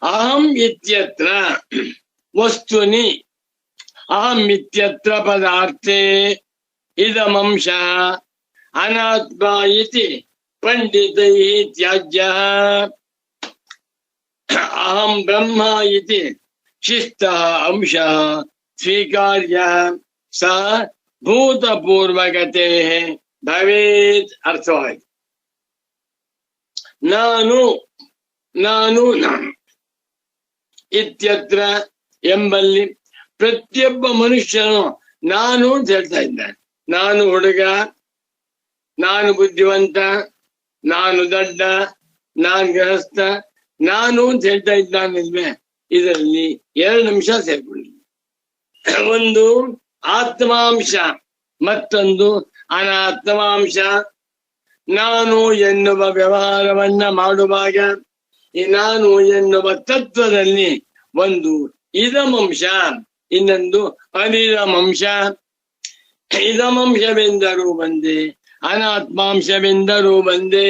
ಅಹಂ ಇತ್ಯತ್ರ ವಸ್ತುನಿ, ಅಹಂ ಇತ್ಯತ್ರ ಪದಾರ್ಥೇ ಇದಮಂಶ ಅನಾತ್ಮ ಇತಿ ಪಂಡಿತೈಃ ತ್ಯಾಜ್ಯಃ. ಅಹಂ ಬ್ರಹ್ಮ ಇತಿ ಶಿಷ್ಟಃ ಅಂಶಃ ಸ್ವೀಕಾರ್ಯಃ ಸಹ ಭೂತಪೂರ್ವಗತೆ ಭವೇತ್. ಅರ್ಥವಾಯಿತು. ನಾನು ನಾನು ನಾನು ಇತ್ಯತ್ರ ಎಂಬಲ್ಲಿ ಪ್ರತಿಯೊಬ್ಬ ಮನುಷ್ಯನು ನಾನು ಅಂತ ಹೇಳ್ತಾ ಇದ್ದಾನೆ. ನಾನು ಹುಡುಗ, ನಾನು ಬುದ್ಧಿವಂತ, ನಾನು ದಡ್ಡ, ನಾನು ಗೃಹಸ್ಥ, ನಾನು ಅಂತ ಹೇಳ್ತಾ ಇದ್ದಾನಿಲ್ವೇ? ಇದರಲ್ಲಿ 2 ಅಂಶ ಸೇರ್ಕೊಂಡಿದೆ. ಒಂದು ಆತ್ಮಾಂಶ, ಮತ್ತೊಂದು ಅನಾತ್ಮಾಂಶ. ನಾನು ಎನ್ನುವ ವ್ಯವಹಾರವನ್ನ ಮಾಡುವಾಗ ಈ ನಾನು ಎನ್ನುವ ತತ್ವದಲ್ಲಿ ಒಂದು ಇದಮಂಶ, ಇನ್ನೊಂದು ಅನಿದಮಂಶ. ಇದಮಂಶವೆಂದರೂ ಒಂದೇ, ಅನಾತ್ಮಾಂಶವೆಂದರೂ ಒಂದೇ,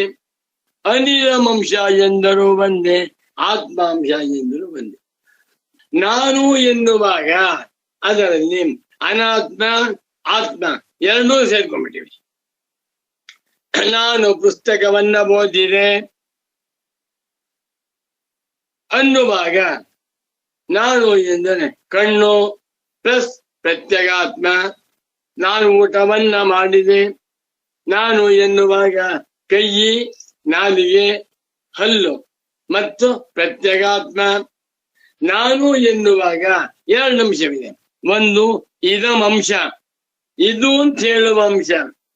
ಅನಿದಮಂಶ ಎಂದರೂ ಒಂದೇ, ಆತ್ಮಾಂಶ ಎಂದರೂ ಒಂದೇ. ನಾನು ಎನ್ನುವಾಗ ಅದರಲ್ಲಿ ಅನಾತ್ಮ ಆತ್ಮ ಎರಡೂ ಸೇರ್ಕೊಂಡ್ಬಿಟ್ಟಿವಿ. ನಾನು ಪುಸ್ತಕವನ್ನ ಓದಿದೆ ಅನ್ನುವಾಗ ನಾನು ಎಂದರೆ ಕಣ್ಣು ಪ್ಲಸ್ ಪ್ರತ್ಯಗಾತ್ಮ. ನಾನು ಊಟವನ್ನ ಮಾಡಿದೆ ನಾನು ಎನ್ನುವಾಗ ಕೈ, ನಾಲಿಗೆ, ಹಲ್ಲು ಮತ್ತು ಪ್ರತ್ಯಗಾತ್ಮ. ನಾನು ಎನ್ನುವಾಗ 2 ಅಂಶವಿದೆ. ಒಂದು ಇದಮಂಶ, ಇದು ಅಂತ ಹೇಳುವ ಅಂಶ,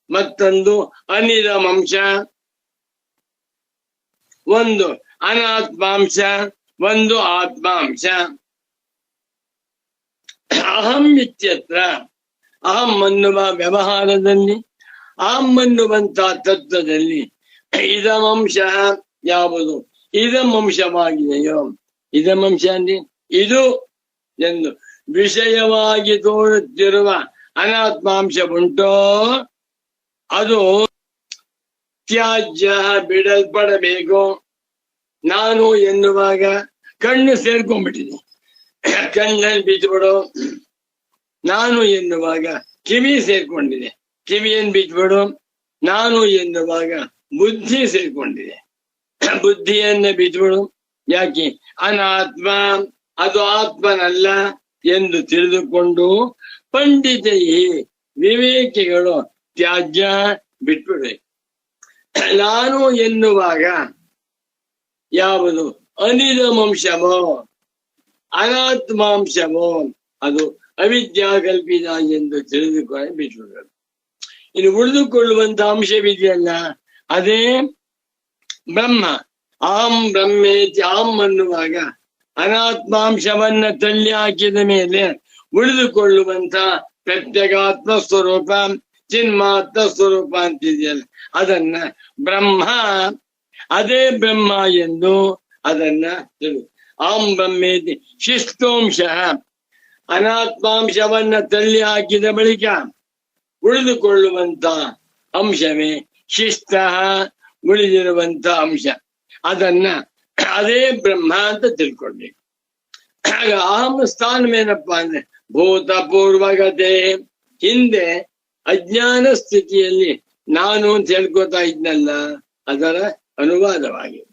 ಮತ್ತೊಂದು ಅನಿದಮಂಶ. ಒಂದು ಅನಾತ್ಮಾಂಶ, ಒಂದು ಆತ್ಮಾಂಶ. ಅಹಂ ಇತ್ಯತ್ರ ಅಹಂ ಅನ್ನುವ ವ್ಯವಹಾರದಲ್ಲಿ, ಅಹಂ ಅನ್ನುವಂತ ತತ್ವದಲ್ಲಿ ಇದಮಂಶ ಯಾವುದು ಇದಮಂಶವಾಗಿದೆಯೋ, ಇದಮಂಶ ಅಂದ್ರೆ ಇದು ಎಂದು ವಿಷಯವಾಗಿ ತೋರುತ್ತಿರುವ ಅನಾತ್ಮಾಂಶ ಉಂಟೋ ಅದು ತ್ಯಾಜ್ಯ, ಬಿಡಲ್ಪಡಬೇಕು. ನಾನು ಎನ್ನುವಾಗ ಕಣ್ಣು ಸೇರ್ಕೊಂಡ್ಬಿಟ್ಟಿದೆ, ಕಣ್ಣಲ್ಲಿ ಬಿಟ್ಬಿಡು. ನಾನು ಎನ್ನುವಾಗ ಕಿವಿ ಸೇರ್ಕೊಂಡಿದೆ, ಕಿವಿಯನ್ನು ಬಿಟ್ಬಿಡು. ನಾನು ಎನ್ನುವಾಗ ಬುದ್ಧಿ ಸೇರ್ಕೊಂಡಿದೆ, ಬುದ್ಧಿಯನ್ನ ಬಿಟ್ಬಿಡು. ಯಾಕೆ? ಅನಾತ್ಮ, ಅದು ಆತ್ಮನಲ್ಲ ಎಂದು ತಿಳಿದುಕೊಂಡು ಪಂಡಿತೈ, ವಿವೇಕಿಗಳು ತ್ಯಾಜ್ಯ ಬಿಟ್ಬಿಡ್ಬೇಕು. ನಾನು ಎನ್ನುವಾಗ ಯಾವುದು ಅನಿದಮಂಶವೋ ಅನಾತ್ಮಾಂಶವೋ ಅದು ಅವಿದ್ಯಾಕಲ್ಪಿತ ಎಂದು ತಿಳಿದುಕೊಂಡು ಬಿಟ್ಬಿಡಬೇಕು. ಇನ್ನು ಉಳಿದುಕೊಳ್ಳುವಂತ ಅಂಶವಿದೆಯಲ್ಲ, ಅದೇ ಬ್ರಹ್ಮ. ಅಹಂ ಬ್ರಹ್ಮೇತಿ, ಅಹಂ ಅನ್ನುವಾಗ ಅನಾತ್ಮಾಂಶವನ್ನ ತಳ್ಳಿ ಹಾಕಿದ ಮೇಲೆ ಉಳಿದುಕೊಳ್ಳುವಂತ ಪ್ರತ್ಯಗಾತ್ಮ ಸ್ವರೂಪ, ಚಿನ್ಮಾತ್ಮ ಸ್ವರೂಪ ಅಂತಿದೆಯಲ್ಲ, ಅದನ್ನ ಬ್ರಹ್ಮ, ಅದೇ ಬ್ರಹ್ಮ ಎಂದು ಅದನ್ನ ತಿಳಿ. ಅಹಂ ಬ್ರಹ್ಮೇತಿ ಶಿಷ್ಟೋಂಶ, ಅನಾತ್ಮಾಂಶವನ್ನ ತಳ್ಳಿ ಹಾಕಿದ ಬಳಿಕ ಉಳಿದುಕೊಳ್ಳುವಂತ ಅಂಶವೇ ಶಿಷ್ಟ, ಉಳಿದಿರುವಂತ ಅಂಶ. ಅದನ್ನ ಅದೇ ಬ್ರಹ್ಮ ಅಂತ ತಿಳ್ಕೊಳ್ಬೇಕು. ಆಗ ಅಹಂ ಸ್ಥಾನವೇನಪ್ಪಾ ಅಂದ್ರೆ ಭೂತಪೂರ್ವಗತೆ. ಹಿಂದೆ ಅಜ್ಞಾನ ಸ್ಥಿತಿಯಲ್ಲಿ ನಾನು ಅಂತ ಹೇಳ್ಕೊತಾ ಇದ್ನಲ್ಲ, ಅದರ ಅನುವಾದವಾಗಿದೆ.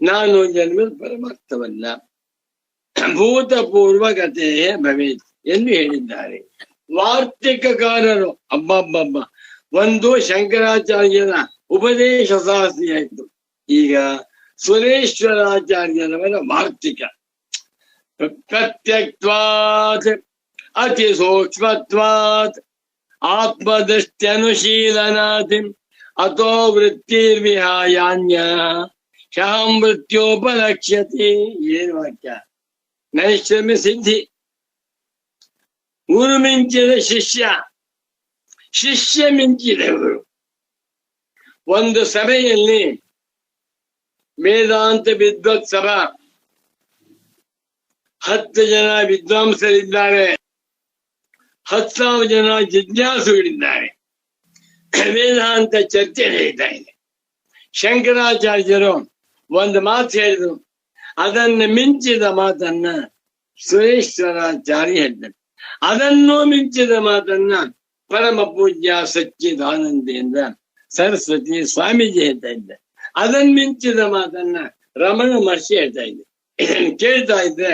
ನಾನು ಜನ್ಮ ಪರಮಾರ್ಥವಲ್ಲ, ಭೂತಪೂರ್ವಗತೆ ಭವೇತ್ ಎಂದು ಹೇಳಿದ್ದಾರೆ ವಾರ್ತಿಕಕಾರರು. ಅಬ್ಬಬ್ಬಬ್ಬ, ಒಂದು ಶಂಕರಾಚಾರ್ಯರ ಉಪದೇಶ ಶಾಸ್ತ್ರಿ ಆಯ್ತು, ಈಗ ಸುರೇಶ್ವರಾಚಾರ್ಯರವರ ವಾರ್ತಿಕ. ಪ್ರತ್ಯಕ್ತ್ವಾತ್ ಅತಿ ಸೂಕ್ಷ್ಮತ್ವಾತ್ ಆತ್ಮದೃಷ್ಟ್ಯನುಶೀಲನಾತ್ ಅಥೋ ವೃತ್ತಿರ್ವಿಹಾಯಾನ್ಯ ಹ್ಯಾಂ ಮೃತ್ಯೋಪಲಕ್ಷ್ಯತೆ. ಏನು ವಾಕ್ಯ? ನೈಷ್ಕರ್ಮ್ಯ ಸಿದ್ಧಿ. ಗುರು ಮಿಂಚಿದ ಶಿಷ್ಯ, ಶಿಷ್ಯ ಮಿಂಚಿದವರು. ಒಂದು ಸಭೆಯಲ್ಲಿ ವೇದಾಂತ ವಿದ್ವತ್ ಸಭಾ, 10 ಜನ ವಿದ್ವಾಂಸರಿದ್ದಾರೆ, 10,000 ಜನ ಜಿಜ್ಞಾಸುಗಳಿದ್ದಾರೆ. ವೇದಾಂತ ಚರ್ಚೆ ನಡೀತಾ ಇದೆ. ಶಂಕರಾಚಾರ್ಯರು ಒಂದು ಮಾತು ಹೇಳಿದ್ರು, ಅದನ್ನು ಮಿಂಚಿದ ಮಾತನ್ನ ಸುರೇಶ್ವರಾಚಾರ್ಯ ಹೇಳಿದರು. ಅದನ್ನು ಮಿಂಚಿದ ಮಾತನ್ನ ಪರಮ ಪೂಜ್ಯ ಸಚ್ಚಿದಾನಂದೇಂದ್ರ ಸರಸ್ವತಿ ಸ್ವಾಮೀಜಿ ಹೇಳ್ತಾ ಇದ್ದೆ. ಅದನ್ನು ಮಿಂಚಿದ ಮಾತನ್ನ ರಮಣ ಮಹರ್ಷಿ ಹೇಳ್ತಾ ಇದ್ದೆ. ಇದನ್ನು ಕೇಳ್ತಾ ಇದ್ರೆ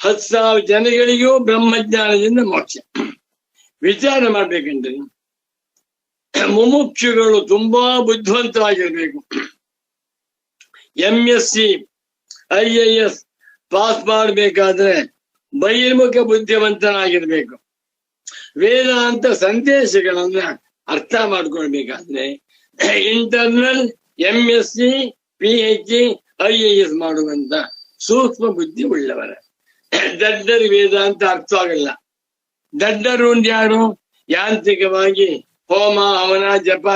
10,000 ಜನಗಳಿಗೂ ಬ್ರಹ್ಮಜ್ಞಾನದಿಂದ ಮೋಕ್ಷ. ವಿಚಾರ ಮಾಡ್ಬೇಕಂದ್ರೆ ಮುಮುಕ್ಷುಗಳು ತುಂಬಾ ಬುದ್ಧಿವಂತವಾಗಿರ್ಬೇಕು. MSc IAS ಪಾಸ್ ಮಾಡಬೇಕಾದ್ರೆ ಬಹಿರ್ಮುಖ ಬುದ್ಧಿವಂತನಾಗಿರ್ಬೇಕು. ವೇದಾಂತ ಸಂದೇಶಗಳನ್ನ ಅರ್ಥ ಮಾಡ್ಕೊಳ್ಬೇಕಾದ್ರೆ ಇಂಟರ್ನಲ್ MSc PhD IAS ಮಾಡುವಂತ ಸೂಕ್ಷ್ಮ ಬುದ್ಧಿ ಉಳ್ಳವರ. ದಡ್ಡರು ವೇದಾಂತ ಅರ್ಥ ಆಗಲ್ಲ. ದಡ್ಡರು ಯಾರು? ಯಾಂತ್ರಿಕವಾಗಿ ಹೋಮ ಹವನ ಜಪ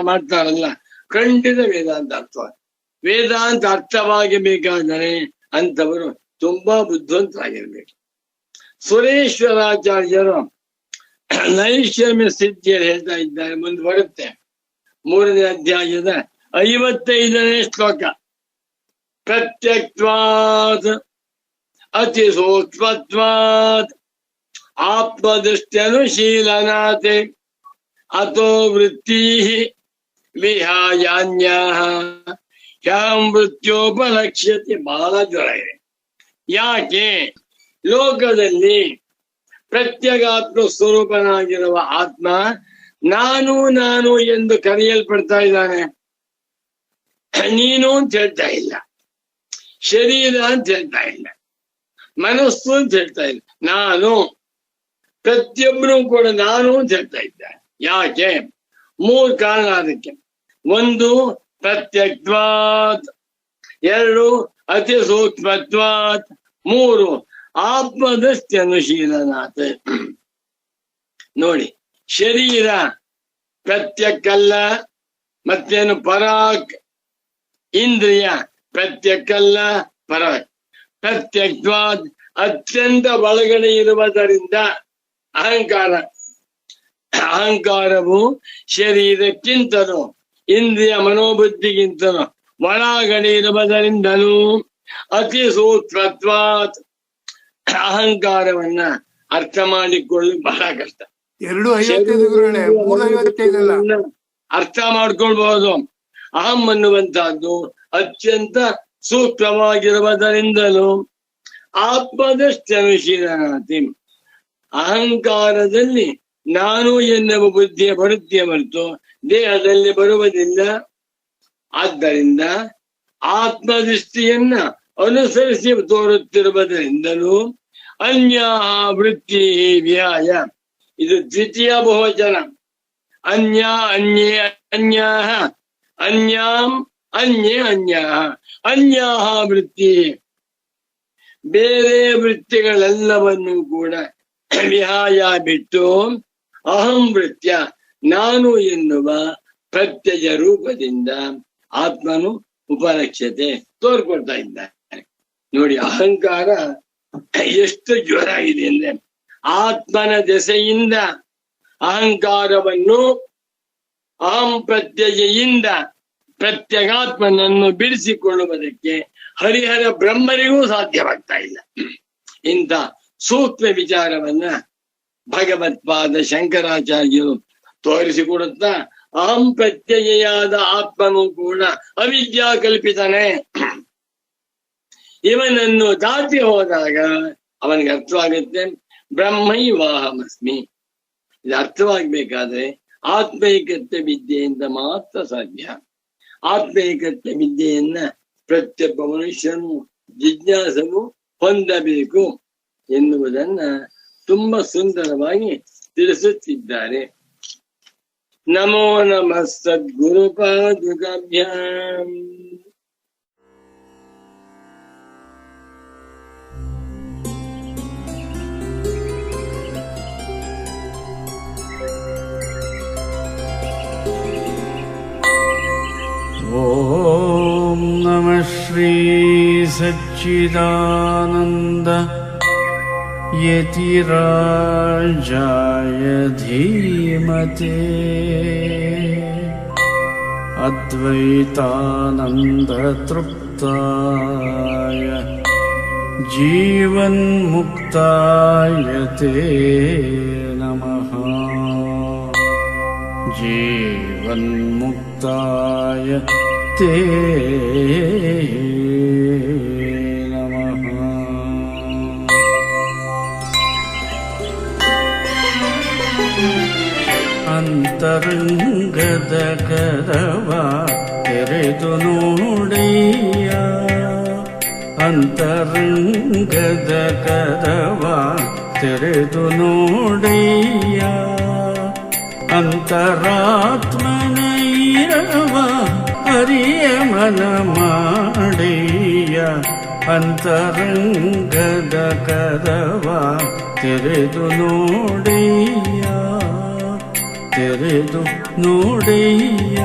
ಮಾಡ್ತಾರಲ್ಲ, ಖಂಡಿತ ವೇದಾಂತ ಅರ್ಥ. ವೇದಾಂತ ಅರ್ಥವಾಗಿ ಬೇಕಾದರೆ ಅಂತವರು ತುಂಬಾ ಬುದ್ಧಿವಂತರಾಗಿರ್ಬೇಕು. ಸುರೇಶ್ವರಾಚಾರ್ಯರು ನೈಷ್ಕರ್ಮ್ಯ ಸಿದ್ಧಿಯಲ್ಲಿ ಹೇಳ್ತಾ ಇದ್ದಾರೆ. ಮುಂದೆ ಬರುತ್ತೆ 3ನೇ ಅಧ್ಯಾಯದ 55ನೇ ಶ್ಲೋಕ. ಪ್ರತ್ಯಕ್ತ್ವಾತ್ ಅತಿ ಸೂಕ್ಷ್ಮತ್ವಾತ್ ಆತ್ಮದೃಷ್ಟ್ಯನುಶೀಲನಾತ್ ಅಥೋ ವೃತ್ತಿ ವಿಹಾಯಾನ್ಯಾಹ ಹ್ಯಾಂ ಮೃತ್ಯೋಪಲಕ್ಷ್ಯತೆ. ಬಹಳ ಜ್ವರ ಇದೆ. ಯಾಕೆ? ಲೋಕದಲ್ಲಿ ಪ್ರತ್ಯಗಾತ್ಮ ಸ್ವರೂಪನಾಗಿರುವ ಆತ್ಮ ನಾನು ನಾನು ಎಂದು ಕರೆಯಲ್ಪಡ್ತಾ ಇದ್ದಾನೆ. ನೀನು ಅಂತ ಹೇಳ್ತಾ ಇಲ್ಲ, ಶರೀರ ಅಂತ ಹೇಳ್ತಾ ಇಲ್ಲ, ಮನಸ್ಸು ಅಂತ ಹೇಳ್ತಾ ಇಲ್ಲ, ನಾನು. ಪ್ರತಿಯೊಬ್ಬರು ಕೂಡ ನಾನು ಅಂತ ಹೇಳ್ತಾ ಇದ್ದಾರೆ. ಯಾಕೆ? 3 ಕಾರಣ ಅದಕ್ಕೆ. 1 ಪ್ರತ್ಯಕ್ತ್ವಾತ್, 2 ಅತಿ ಸೂಕ್ಷ್ಮತ್ವಾತ್, 3 ಆತ್ಮದೃಷ್ಟಿ ಅನುಶೀಲನಾತ್. ನೋಡಿ, ಶರೀರ ಪ್ರತ್ಯಕ್ಕಲ್ಲ, ಮತ್ತೇನು ಪರಾಕ್. ಇಂದ್ರಿಯ ಪ್ರತ್ಯಕ್ಕಲ್ಲ, ಪರಾಕ್. ಪ್ರತ್ಯಕ್ತ್ವಾತ್ ಅತ್ಯಂತ ಒಳಗಡೆ ಇರುವುದರಿಂದ ಅಹಂಕಾರ. ಅಹಂಕಾರವು ಶರೀರಕ್ಕಿಂತಲೂ ಇಂದ್ರಿಯ ಮನೋಬುದ್ಧಿಗಿಂತಲೂ ಒಳಗಡೆ ಇರುವುದರಿಂದಲೂ ಅತಿ ಸೂಕ್ಷ್ಮತ್ವಾತ್. ಅಹಂಕಾರವನ್ನ ಅರ್ಥ ಮಾಡಿಕೊಳ್ಳಲು ಬಹಳ ಕಷ್ಟ. 2:55 ಅರ್ಥ ಮಾಡ್ಕೊಳ್ಬಹುದು. ಅಹಂ ಅನ್ನುವಂತಹದ್ದು ಅತ್ಯಂತ ಸೂಕ್ಷ್ಮವಾಗಿರುವುದರಿಂದಲೂ ಆತ್ಮದೃಷ್ಟಿ ಅನುಶೀಲನಾತಿ. ಅಹಂಕಾರದಲ್ಲಿ ನಾನು ಎನ್ನುವ ಬುದ್ಧಿಯ ಬರುತ್ತೆ ಹೊರತು ದೇಹದಲ್ಲಿ ಬರುವುದಿಲ್ಲ. ಆದ್ದರಿಂದ ಆತ್ಮದೃಷ್ಟಿಯನ್ನ ಅನುಸರಿಸಿ ತೋರುತ್ತಿರುವುದರಿಂದಲೂ ಅನ್ಯ ವೃತ್ತಿ ವ್ಯಾಯ. ಇದು ದ್ವಿತೀಯ ಬಹುವಚನ. ಅನ್ಯ ಅನ್ಯೇ ಅನ್ಯಾಹ, ಅನ್ಯಾಂ ಅನ್ಯೇ ಅನ್ಯಾಹ, ಅನ್ಯಾಹ ವೃತ್ತಿ. ಬೇರೆ ವೃತ್ತಿಗಳೆಲ್ಲವನ್ನು ಕೂಡ ವಿಹಾಯ ಬಿಟ್ಟು ಅಹಂ ವೃತ್ಯ ನಾನು ಎನ್ನುವ ಪ್ರತ್ಯಯ ರೂಪದಿಂದ ಆತ್ಮನು ಉಪಲಕ್ಷ್ಯತೆ ತೋರ್ಕೊಳ್ತಾ ಇದ್ದಾನೆ. ನೋಡಿ, ಅಹಂಕಾರ ಎಷ್ಟು ಜ್ವರ ಇದೆ ಅಂದ್ರೆ ಆತ್ಮನ ದೆಸೆಯಿಂದ ಅಹಂಕಾರವನ್ನು ಅಹಂ ಪ್ರತ್ಯಯದಿಂದ ಪ್ರತ್ಯಗಾತ್ಮನನ್ನು ಬಿಡಿಸಿಕೊಳ್ಳುವುದಕ್ಕೆ ಹರಿಹರ ಬ್ರಹ್ಮರಿಗೂ ಸಾಧ್ಯವಾಗ್ತಾ ಇಲ್ಲ. ಇಂಥ ಸೂಕ್ಷ್ಮ ವಿಚಾರವನ್ನ ಭಗವತ್ಪಾದ ಶಂಕರಾಚಾರ್ಯರು ತೋರಿಸಿಕೊಡುತ್ತಾ ಅಹಂ ಪ್ರತ್ಯಯಾದ ಆತ್ಮನು ಕೂಡ ಅವಿದ್ಯಾ ಕಲ್ಪಿತಾನೆ. ಇವನನ್ನು ದಾಟಿ ಹೋದಾಗ ಅವನಿಗೆ ಅರ್ಥವಾಗುತ್ತೆ ಬ್ರಹ್ಮೈವಾಹಮಸ್ಮಿ. ಇದು ಅರ್ಥವಾಗಬೇಕಾದ್ರೆ ಆತ್ಮೈಕತ್ವ ವಿದ್ಯೆಯಿಂದ ಮಾತ್ರ ಸಾಧ್ಯ. ಆತ್ಮೈಕತ್ವ ವಿದ್ಯೆಯನ್ನ ಪ್ರತಿಯೊಬ್ಬ ಮನುಷ್ಯನು ಜಿಜ್ಞಾಸವು ಹೊಂದಬೇಕು ಎನ್ನುವುದನ್ನ ತುಂಬಾ ಸುಂದರವಾಗಿ ತಿಳಿಸುತ್ತಿದ್ದಾರೆ. ನಮೋ ನಮಃ ಸದ್ಗುರುಪಾದುಕಾಭ್ಯಾಂ. ಓಂ ನಮಃ ಶ್ರೀ ಸಚ್ಚಿದಾನಂದ ಯತಿರಾಜಾಯ ಧೀಮತೆ ಅದ್ವೈತಾನಂದ ತೃಪ್ತಾಯ ಜೀವನ್ಮುಕ್ತಾಯ ತೇ ನಮಃ. ಜೀವನ್ಮುಕ್ತಾಯ ತೇ ನಮಃ. ಅಂತರಂಗದ ಕರವ ತೆರೆದು ನೋಡೆಯ, ಅಂತರಂಗದ ಕರವ ತೆರೆದು ನೋಡೆಯ, ಅಂತರಾತ್ಮನ ಇರವ ಹರಿಯ ಮನ ಮಾಡೆಯ, ಅಂತರಂಗದ ಕರವ ತೆರೆದು ನೋಡೆಯ, ತೆರೆದು ನೋಡೆಯ.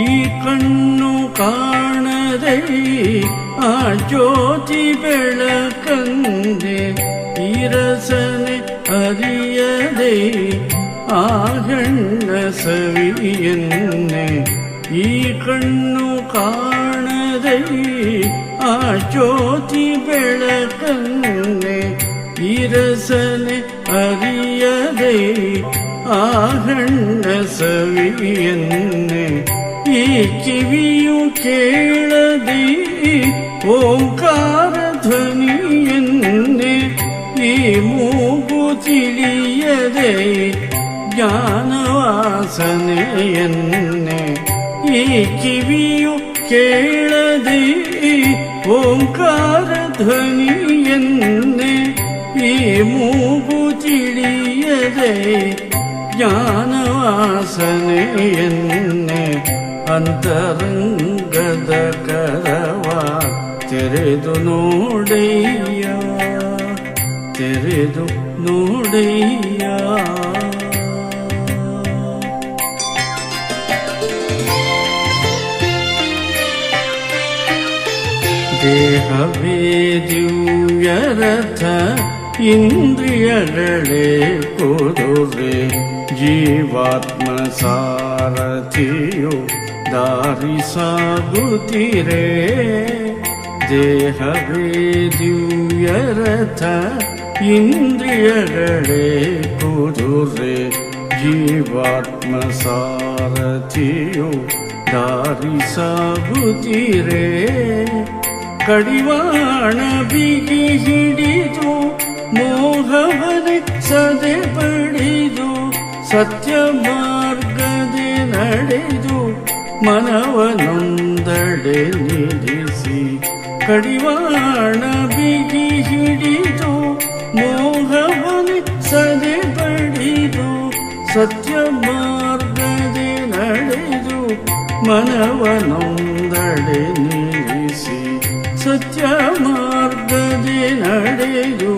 ಈ ಕಣ್ಣು ಕಾಣದೆ ಆ ಜ್ಯೋತಿ ಬೆಳಕಂದೆ, ಈ ರಸನೆ ಅರಿಯದೆ ಆ ಗಣ್ಣ ಸವಿಯನ್ನೆ. ಈ ಕಣ್ಣು ಕಾಣದೆ ಆ ಜ್ಯೋತಿ ಬೆಳಕನ್ನೆ, ಈ ರಸನೆ ಅರಿಯದೆ ಆ ಗಣ್ಣ ಸವಿಯನ್ನೆ. ಈ ಕಿವಿಯು ಕೇಳದೆ ಓಂಕಾರ ಧ್ವನಿಯನ್ನೇ, ಈ ಮೂಗು ತಿಳಿಯದೆ ಜ್ಞಾನವಾಸನೆಯನ್ನೇ. ಈ ಕಿವಿಯು ಕೇಳದೆ ಓಂಕಾರ ಧ್ವನಿಯನ್ನೇ, ಈ ಮೂಗು ತಿಳಿಯದೆ ಜ್ಞಾನವಾಸನೆಯನ್ನೇ. ಅಂತರಂಗದ ಕರವ ತೆರೆದು ನೋಡೆಯ, ತೆರೆದು ನೋಡೆಯ. ದೇಹವೇ ದಿವ್ಯರಥ, ಇಂದ್ರಿಯಗಳೇ ಕುದುರೆ, ಜೀವಾತ್ಮ ಸಾರಥಿಯು ದಾರಿ ಸಾಗುತ್ತಿರೆ. ದೇಹವೇ ದಿವ್ಯರಥ, ಇಂದ್ರಿಯಗಳೇ ಕುದುರೆ, ಜೀವಾತ್ಮ ಸಾರಥಿಯು ದಾರಿ ಸಾಗುತ್ತಿರೆ. ಕಡಿವಾಣ ಬಿಗಿ ಹಿಡಿದು ಮೋಹವನೆ ಸದೆ ಪಡೆದು, ಸತ್ಯ ಮಾರ್ಗದೆ ನಡೆದು ಮನವನೊಂದಡೆ ನಿಲ್ಲಿಸಿ. ಕಡಿವಾಣ ಬಿಗಿ ಹಿಡಿದು ಮೋಹವನೆ ಸದೆ ಪಡೆದು, ಸತ್ಯ ಮಾರ್ಗದೆ ನಡೆದು ಮನವನೊಂದಡೆ ನಿಲ್ಲಿಸಿ. ಸತ್ಯ ಮಾರ್ಗದೆ ನಡೆದು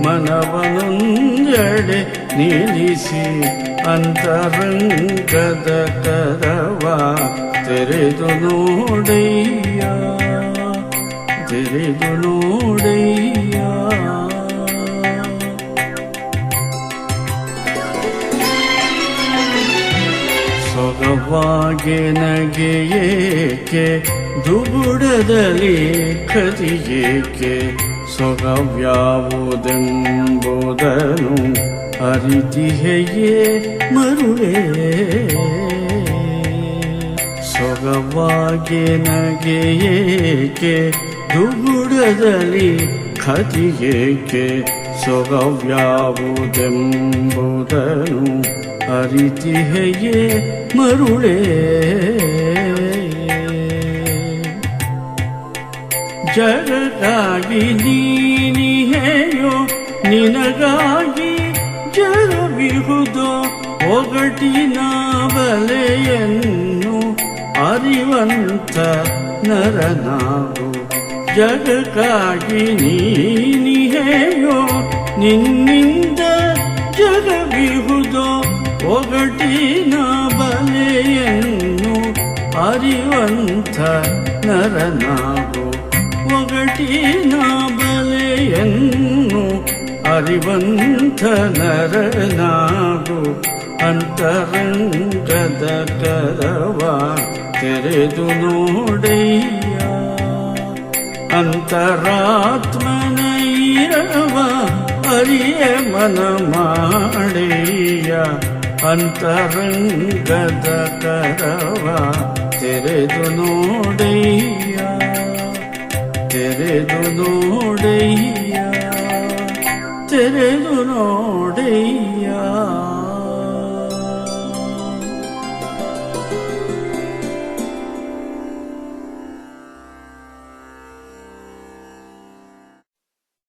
ಮನವನೊಂದೆಡೆ ನಿಲ್ಲಿಸಿ. ಅಂತರಂಗದ ಕರವ ತೆರೆದು ನೋಡೆಯ, ತೆರೆದು ನೋಡೆಯ. ಸೊಗವಾಗಿ ನಗೆಯೇಕೆ ದುಗುಡದಲ್ಲಿ ಕದಿಯೇಕೆ, ಸೊಗವ್ಯಾವುದೆಂಬುದನು ಅರಿತಿಹೆಯೇ ಮರುಳೇ. ಸೊಗವಾಗಿ ನಗೆಯೇಕೆ ದುಗುಡದಲ್ಲಿ ಕದಿಯೇಕೆ, ಸೊಗವ್ಯಾವುದೆಂಬುದನು ಅರಿತಿಹೆಯೇ ಮರುಳೇ. ಜಗಕ್ಕಾಗಿ ನೀನಿಹೆ ನಿಹೆಯೋ ನಿನಗಾಗಿ ಜರುವಿಹುದೋ ಒಗಟಿನ ಬಲೆಯನ್ನು ಅರಿವಂತ ನರನಾಗು ಜಗಕ್ಕಾಗಿ ನೀನಿಹೆಯೋ ನಿನ್ನಿಂದ ಜಗವಿಹುದೋ ಒಗಟಿನ ಬಲೆಯನ್ನು ಅರಿವಂತ ನರನಾಗು ಒಗಟಿನ ಬಲೆಯನ್ನು ಅರಿವಂತ ನರನಾಗು ಅಂತರಂಗದ ಕರವ ತೆರೆದು ನೋಡಯ್ಯ ಅಂತರಾತ್ಮನ ಇರವ ಅರಿಯ ಮನ ಮಾಡಯ್ಯ ಅಂತರಂಗದ ಕರವ ತೆರೆದು ನೋಡಯ್ಯ ತೆರೆದು ನೋಡಯ್ಯ ತೆರೆದು ನೋಡಯ್ಯ